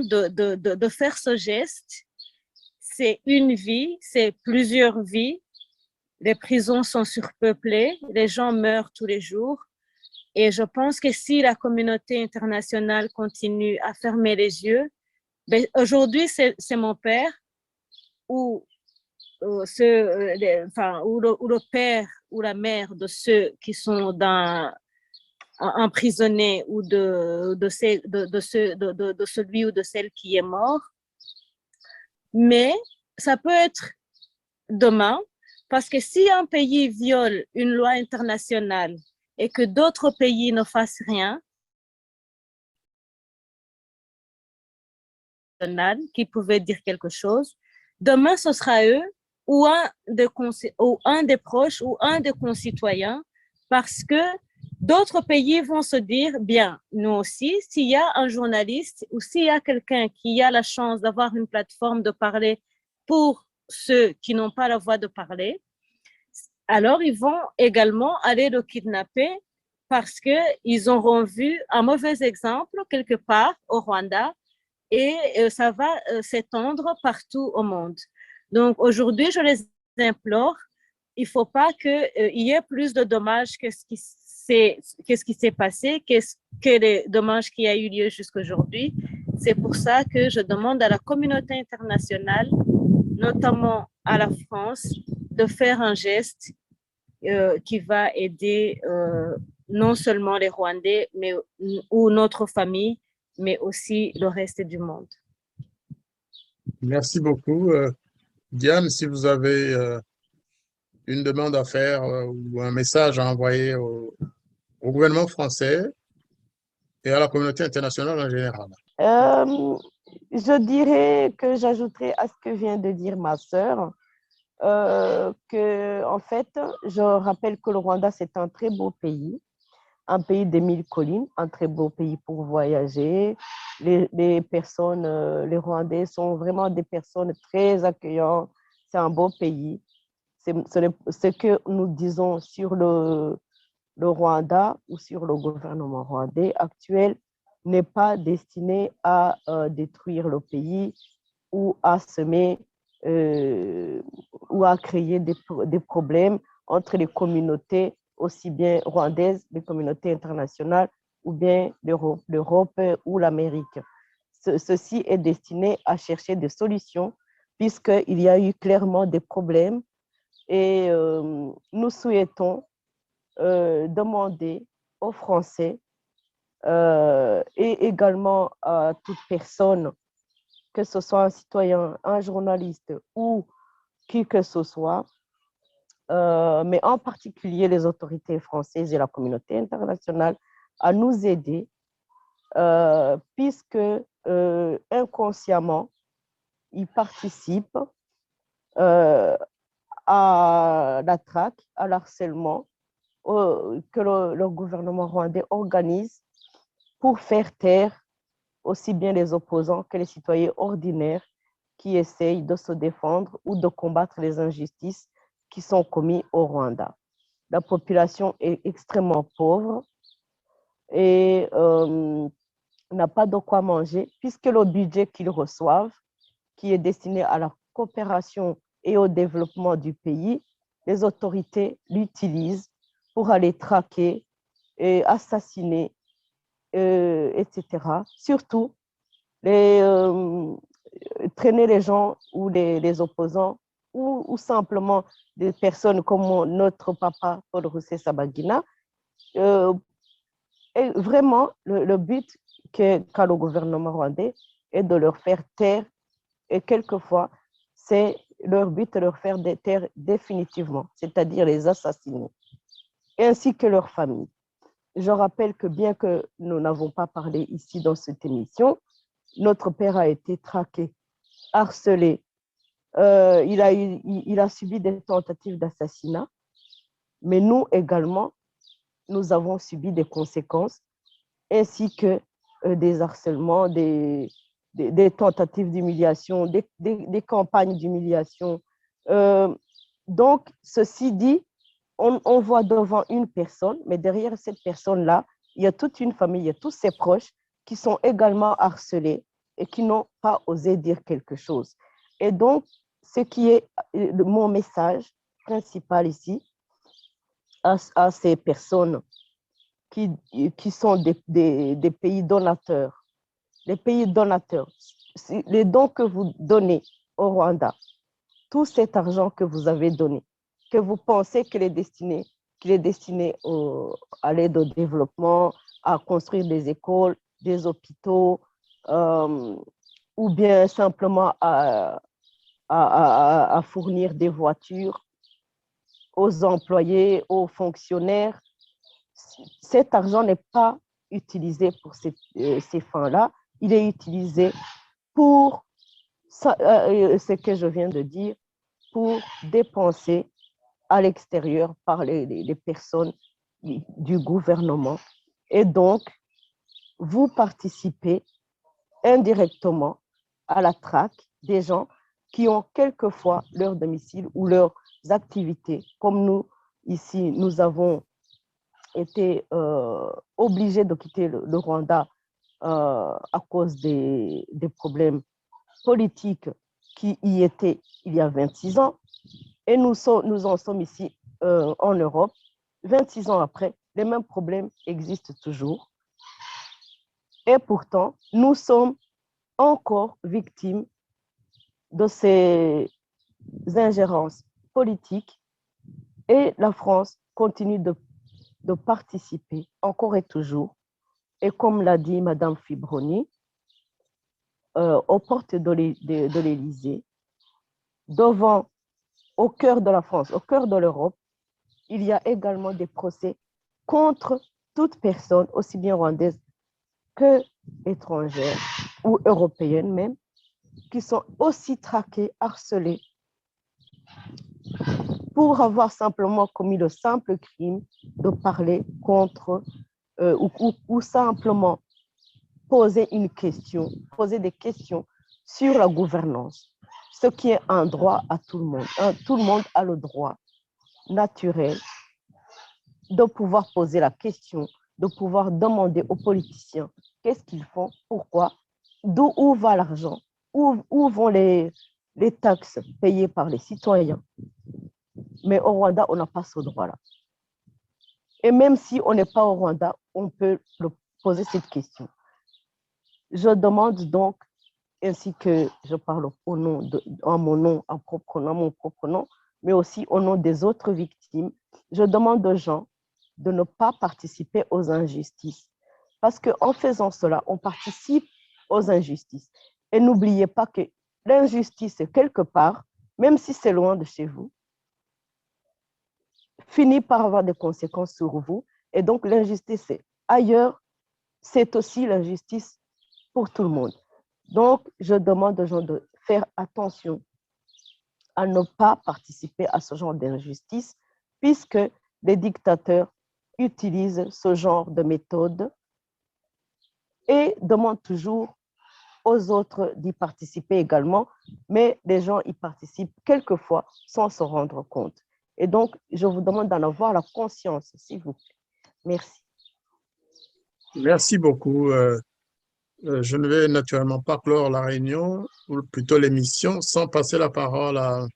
de faire ce geste. C'est une vie, c'est plusieurs vies. Les prisons sont surpeuplées, les gens meurent tous les jours. Et je pense que si la communauté internationale continue à fermer les yeux, aujourd'hui, c'est mon père ou le père ou la mère de ceux qui sont emprisonnés ou de celui ou de celle qui est mort. Mais ça peut être demain, parce que si un pays viole une loi internationale et que d'autres pays ne fassent rien, qui pouvaient dire quelque chose, demain ce sera eux ou un des proches ou un des concitoyens, parce que d'autres pays vont se dire, bien, nous aussi, s'il y a un journaliste ou s'il y a quelqu'un qui a la chance d'avoir une plateforme de parler pour ceux qui n'ont pas la voix de parler, alors ils vont également aller le kidnapper parce qu'ils auront vu un mauvais exemple quelque part au Rwanda et ça va s'étendre partout au monde. Donc aujourd'hui, je les implore, il ne faut pas qu'il y ait plus de dommages que ce qui s'est passé, que les dommages qui a eu lieu jusqu'à aujourd'hui. C'est pour ça que je demande à la communauté internationale, notamment à la France, de faire un geste qui va aider non seulement les Rwandais ou notre famille, mais aussi le reste du monde. Merci beaucoup. Diane, si vous avez une demande à faire ou un message à envoyer au gouvernement français et à la communauté internationale en général. Je dirais que j'ajouterai à ce que vient de dire ma sœur, que en fait, je rappelle que le Rwanda, c'est un très beau pays, un pays des 1000 collines, un très beau pays pour voyager. Les personnes, les Rwandais sont vraiment des personnes très accueillantes. C'est un beau pays. Ce que nous disons sur le Rwanda ou sur le gouvernement rwandais actuel n'est pas destiné à détruire le pays ou à semer ou à créer des problèmes entre les communautés aussi bien rwandaises, les communautés internationales ou bien l'Europe ou l'Amérique. Ceci est destiné à chercher des solutions puisqu'il y a eu clairement des problèmes et nous souhaitons demander aux Français et également à toute personne, que ce soit un citoyen, un journaliste ou qui que ce soit, mais en particulier les autorités françaises et la communauté internationale, à nous aider, puisque inconsciemment, ils participent à la traque, à l'harcèlement que le gouvernement rwandais organise pour faire taire aussi bien les opposants que les citoyens ordinaires qui essayent de se défendre ou de combattre les injustices qui sont commises au Rwanda. La population est extrêmement pauvre et n'a pas de quoi manger puisque le budget qu'ils reçoivent, qui est destiné à la coopération et au développement du pays, les autorités l'utilisent pour aller traquer et assassiner, etc. Surtout, traîner les gens ou les opposants ou simplement des personnes comme notre papa Paul Rusesabagina. Et vraiment, le but qu'a le gouvernement rwandais est de leur faire taire et quelquefois, c'est leur but de leur faire taire définitivement, c'est-à-dire les assassiner, ainsi que leurs familles. Je rappelle que bien que nous n'avons pas parlé ici dans cette émission, notre père a été traqué, harcelé. Il a subi des tentatives d'assassinat, mais nous également, nous avons subi des conséquences, ainsi que des harcèlements, des tentatives d'humiliation, des campagnes d'humiliation. Donc, ceci dit, on voit devant une personne, mais derrière cette personne-là, il y a toute une famille, il y a tous ses proches qui sont également harcelés et qui n'ont pas osé dire quelque chose. Et donc, ce qui est mon message principal ici à ces personnes qui sont des pays donateurs, les pays donateurs, les dons que vous donnez au Rwanda, tout cet argent que vous avez donné, que vous pensez qu'il est destiné à l'aide au développement, à construire des écoles, des hôpitaux, ou bien simplement à fournir des voitures aux employés, aux fonctionnaires. Cet argent n'est pas utilisé pour ces fins-là, il est utilisé pour ce que je viens de dire, pour dépenser à l'extérieur par les personnes du gouvernement. Et donc, vous participez indirectement à la traque des gens qui ont quelquefois leur domicile ou leurs activités. Comme nous, ici, nous avons été obligée de quitter le Rwanda à cause des problèmes politiques qui y étaient il y a 26 ans. Et nous en sommes ici en Europe. 26 ans après, les mêmes problèmes existent toujours. Et pourtant, nous sommes encore victimes de ces ingérences politiques et la France continue de participer encore et toujours. Et comme l'a dit Madame Fibroni, aux portes de l'Élysée, au cœur de la France, au cœur de l'Europe, il y a également des procès contre toute personne, aussi bien rwandaise que étrangère ou européenne même, qui sont aussi traquées, harcelées pour avoir simplement commis le simple crime de parler contre ou simplement poser des questions sur la gouvernance, ce qui est un droit à tout le monde. Tout le monde a le droit naturel de pouvoir poser la question, de pouvoir demander aux politiciens qu'est-ce qu'ils font, pourquoi, où va l'argent, où vont les taxes payées par les citoyens. Mais au Rwanda, on n'a pas ce droit-là. Et même si on n'est pas au Rwanda, on peut poser cette question. Je demande donc, ainsi que je parle en mon propre nom, mais aussi au nom des autres victimes, je demande aux gens de ne pas participer aux injustices. Parce qu'en faisant cela, on participe aux injustices. Et n'oubliez pas que l'injustice, quelque part, même si c'est loin de chez vous, finit par avoir des conséquences sur vous. Et donc, l'injustice ailleurs, c'est aussi l'injustice pour tout le monde. Donc, je demande aux gens de faire attention à ne pas participer à ce genre d'injustice, puisque les dictateurs utilisent ce genre de méthode et demandent toujours aux autres d'y participer également, mais les gens y participent quelquefois sans se rendre compte. Et donc, je vous demande d'en avoir la conscience, s'il vous plaît. Merci. Merci beaucoup. Je ne vais naturellement pas clore la réunion, ou plutôt l'émission, sans passer la parole à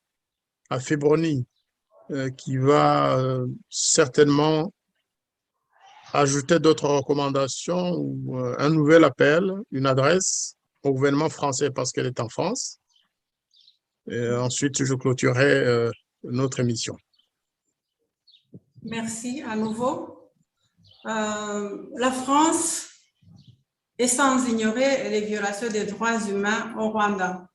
Fibroni, qui va certainement ajouter d'autres recommandations ou un nouvel appel, une adresse au gouvernement français parce qu'elle est en France. Et ensuite, je clôturerai notre émission. Merci à nouveau. La France est sans ignorer les violations des droits humains au Rwanda.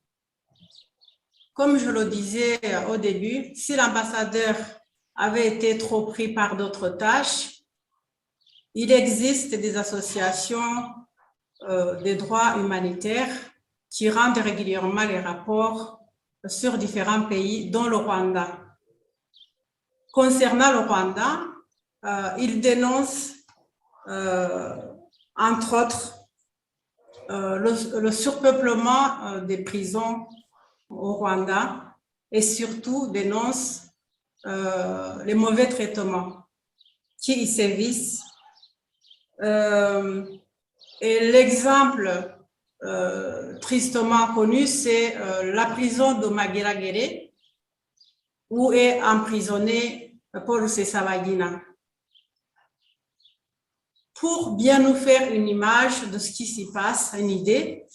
Comme je le disais au début, si l'ambassadeur avait été trop pris par d'autres tâches, il existe des associations des droits humanitaires qui rendent régulièrement les rapports sur différents pays, dont le Rwanda. Concernant le Rwanda, il dénonce, entre autres, le surpeuplement des prisons au Rwanda et surtout dénonce les mauvais traitements qui y sévissent. Et l'exemple tristement connu, c'est la prison de Mageragere, où est emprisonné Paul Rusesabagina. Pour bien nous faire une image de ce qui s'y passe, une idée,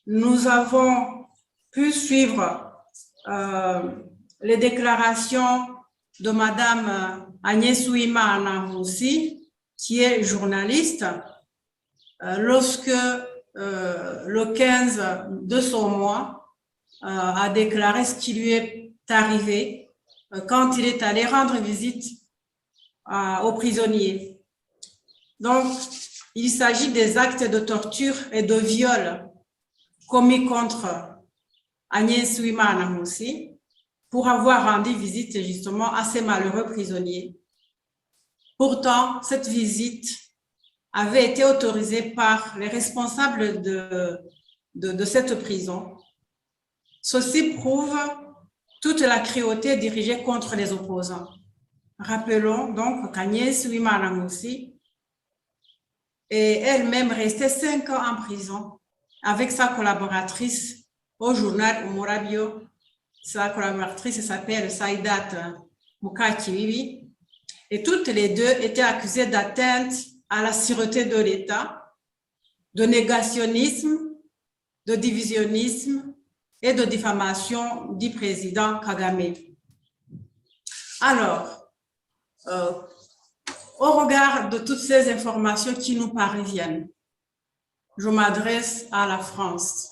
nous avons pu suivre les déclarations de Madame Agnès Uwimana aussi, qui est journaliste, lorsque le 15 de son mois a déclaré ce qui lui est arrivé quand il est allé rendre visite aux prisonniers. Donc, il s'agit des actes de torture et de viol commis contre Agnès Uwimana aussi pour avoir rendu visite justement à ces malheureux prisonniers. Pourtant, cette visite avait été autorisée par les responsables de cette prison. Ceci prouve toute la cruauté dirigée contre les opposants. Rappelons donc qu'Agnès Ouimana Moussi est elle-même restée 5 ans en prison avec sa collaboratrice au journal Umurabio. Sa collaboratrice s'appelle Saïdat Mukakiwiwi. Et toutes les deux étaient accusées d'atteinte à la sûreté de l'État, de négationnisme, de divisionnisme et de diffamation du président Kagame. Alors, au regard de toutes ces informations qui nous parviennent, je m'adresse à la France.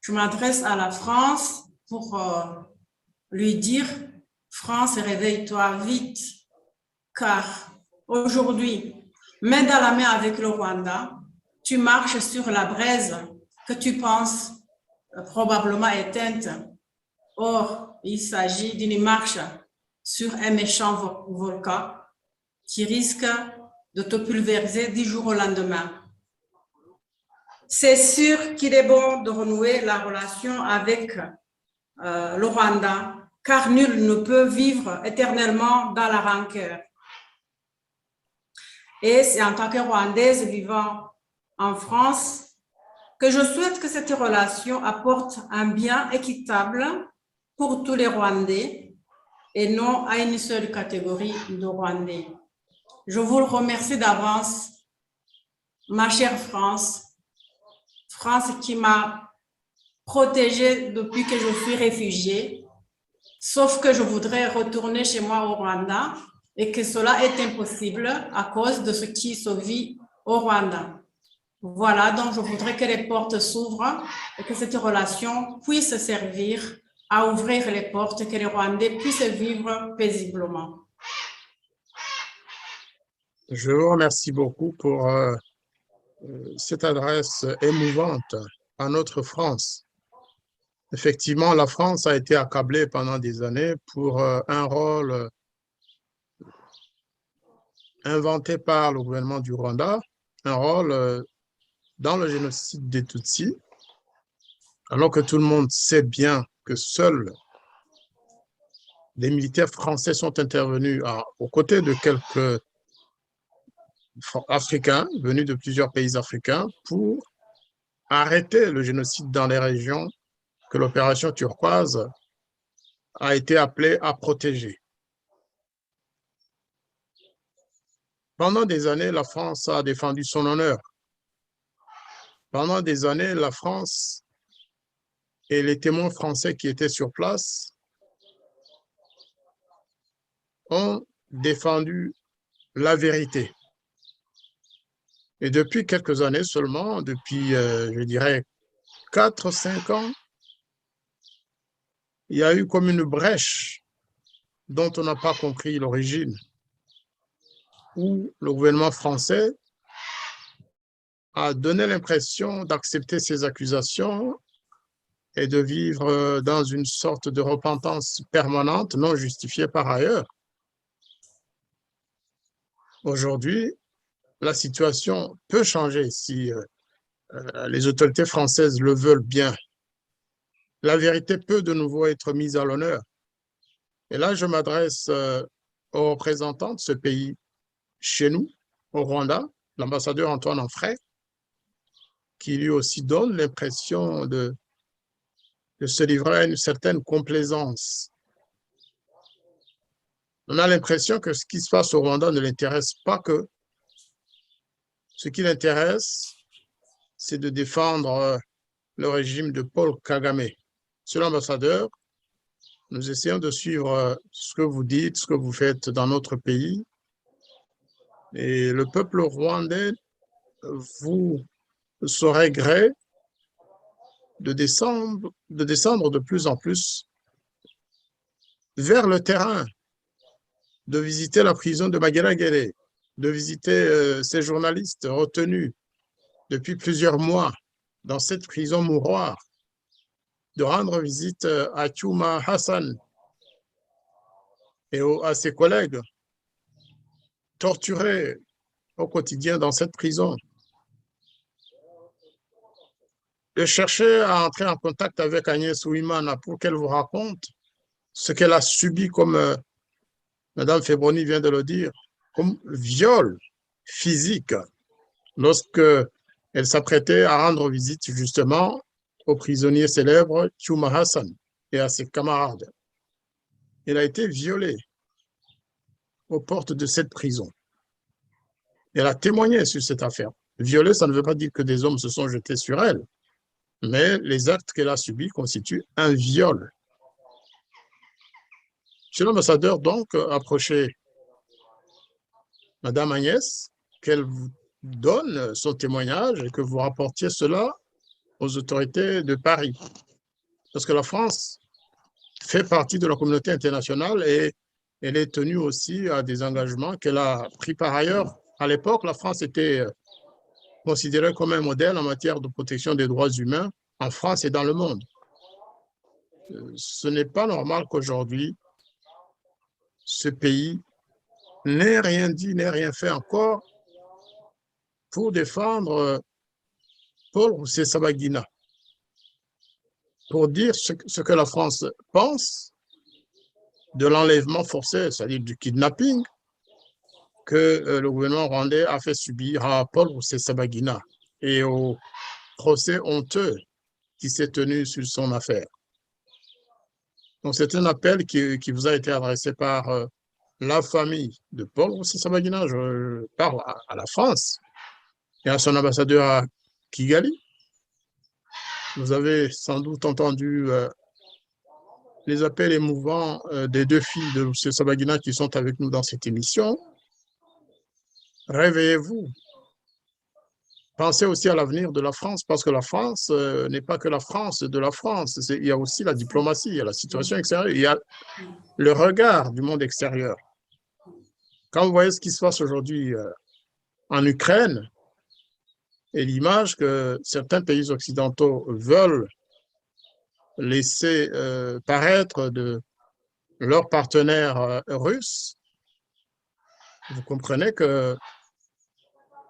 Je m'adresse à la France pour lui dire, France, réveille-toi vite, car aujourd'hui, main dans la main avec le Rwanda, tu marches sur la braise que tu penses probablement éteinte. Or, il s'agit d'une marche sur un méchant volcan qui risque de te pulvériser du jour au lendemain. C'est sûr qu'il est bon de renouer la relation avec le Rwanda, car nul ne peut vivre éternellement dans la rancœur. Et c'est en tant que Rwandaise vivant en France que je souhaite que cette relation apporte un bien équitable pour tous les Rwandais et non à une seule catégorie de Rwandais. Je vous remercie d'avance, ma chère France, France qui m'a protégée depuis que je suis réfugiée, sauf que je voudrais retourner chez moi au Rwanda et que cela est impossible à cause de ce qui se vit au Rwanda. Voilà, donc je voudrais que les portes s'ouvrent et que cette relation puisse servir à ouvrir les portes, que les Rwandais puissent vivre paisiblement. Je vous remercie beaucoup pour cette adresse émouvante à notre France. Effectivement, la France a été accablée pendant des années pour un rôle inventé par le gouvernement du Rwanda, un rôle dans le génocide des Tutsis, alors que tout le monde sait bien que seuls les militaires français sont intervenus aux côtés de quelques Africains venus de plusieurs pays africains pour arrêter le génocide dans les régions que l'opération turquoise a été appelée à protéger. Pendant des années, la France a défendu son honneur. Pendant des années, la France et les témoins français qui étaient sur place ont défendu la vérité. Et depuis quelques années seulement, depuis, je dirais, 4-5 ans, il y a eu comme une brèche dont on n'a pas compris l'origine, où le gouvernement français a donné l'impression d'accepter ces accusations et de vivre dans une sorte de repentance permanente, non justifiée par ailleurs. Aujourd'hui, la situation peut changer si les autorités françaises le veulent bien. La vérité peut de nouveau être mise à l'honneur. Et là, je m'adresse aux représentants de ce pays chez nous, au Rwanda, l'ambassadeur Antoine Onfray, qui lui aussi donne l'impression de se livrer à une certaine complaisance. On a l'impression que ce qui se passe au Rwanda ne l'intéresse pas que. Ce qui l'intéresse, c'est de défendre le régime de Paul Kagame. Monsieur l'ambassadeur, nous essayons de suivre ce que vous dites, ce que vous faites dans notre pays. Et le peuple rwandais vous saurait gré de descendre de plus en plus vers le terrain, de visiter la prison de Mageragere, de visiter ces journalistes retenus depuis plusieurs mois dans cette prison mouroir, de rendre visite à Chouma Hassan et à ses collègues torturés au quotidien dans cette prison, de chercher à entrer en contact avec Agnès Ouimana pour qu'elle vous raconte ce qu'elle a subi comme Madame Fébroni vient de le dire, comme viol physique lorsque elle s'apprêtait à rendre visite justement au prisonnier célèbre Tchouma Hassan et à ses camarades. Elle a été violée aux portes de cette prison. Elle a témoigné sur cette affaire. Violer, ça ne veut pas dire que des hommes se sont jetés sur elle, mais les actes qu'elle a subis constituent un viol. Monsieur l'ambassadeur, donc, approchez Madame Agnès, qu'elle vous donne son témoignage et que vous rapportiez cela aux autorités de Paris. Parce que la France fait partie de la communauté internationale et elle est tenue aussi à des engagements qu'elle a pris par ailleurs. À l'époque, la France était considérée comme un modèle en matière de protection des droits humains en France et dans le monde. Ce n'est pas normal qu'aujourd'hui, ce pays n'ait rien dit, n'ait rien fait encore pour défendre Paul Rusesabagina, pour dire ce que la France pense de l'enlèvement forcé, c'est-à-dire du kidnapping, que le gouvernement rwandais a fait subir à Paul Rusesabagina et au procès honteux qui s'est tenu sur son affaire. Donc, c'est un appel qui vous a été adressé par la famille de Paul Rusesabagina. Je parle à la France et à son ambassadeur à Kigali. Vous avez sans doute entendu les appels émouvants des deux filles de Rusesabagina qui sont avec nous dans cette émission. Réveillez-vous. Pensez aussi à l'avenir de la France, parce que la France n'est pas que la France de la France. Il y a aussi la diplomatie, il y a la situation extérieure, il y a le regard du monde extérieur. Quand vous voyez ce qui se passe aujourd'hui en Ukraine et l'image que certains pays occidentaux veulent laisser paraître de leurs partenaires russes, vous comprenez que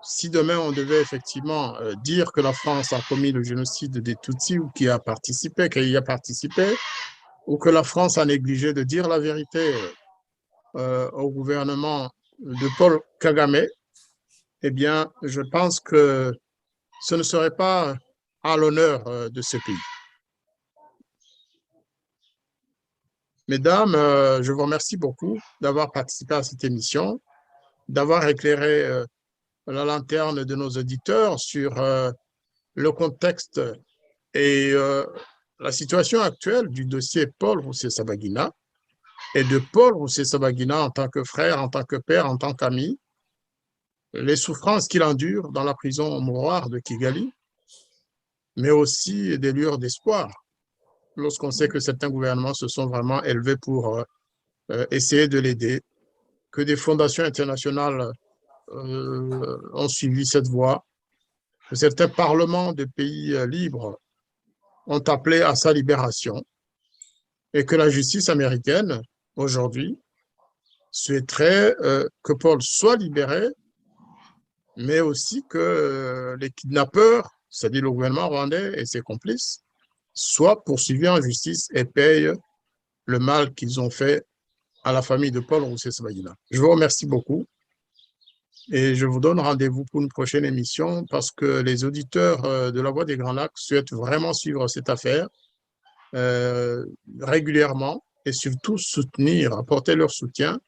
si demain on devait effectivement dire que la France a commis le génocide des Tutsis ou qu'il y a participé, ou que la France a négligé de dire la vérité au gouvernement de Paul Kagame, eh bien, je pense que ce ne serait pas à l'honneur de ce pays. Mesdames, je vous remercie beaucoup d'avoir participé à cette émission, d'avoir éclairé la lanterne de nos auditeurs sur le contexte et la situation actuelle du dossier Paul Rusesabagina et de Paul Rusesabagina en tant que frère, en tant que père, en tant qu'ami, les souffrances qu'il endure dans la prison mouroir de Kigali, mais aussi des lueurs d'espoir lorsqu'on sait que certains gouvernements se sont vraiment élevés pour essayer de l'aider, que des fondations internationales ont suivi cette voie, que certains parlements de pays libres ont appelé à sa libération et que la justice américaine, aujourd'hui, souhaiterait que Paul soit libéré, mais aussi que les kidnappeurs, c'est-à-dire le gouvernement rwandais et ses complices, soient poursuivis en justice et payent le mal qu'ils ont fait à la famille de Paul Rusesabagina. Je vous remercie beaucoup. Et je vous donne rendez-vous pour une prochaine émission parce que les auditeurs de la Voix des Grands Lacs souhaitent vraiment suivre cette affaire régulièrement et surtout soutenir, apporter leur soutien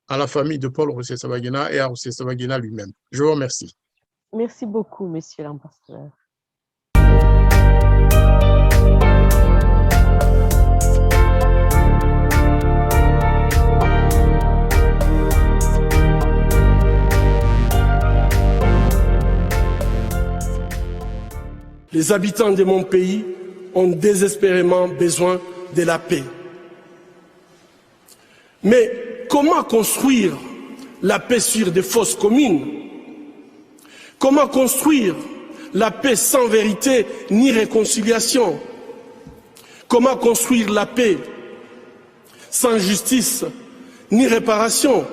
à la famille de Paul Rusesabagina et à Rusesabagina lui-même. Je vous remercie. Merci beaucoup, monsieur l'ambassadeur. Les habitants de mon pays ont désespérément besoin de la paix. Mais comment construire la paix sur des fausses communes? Comment construire la paix sans vérité ni réconciliation? Comment construire la paix sans justice ni réparation?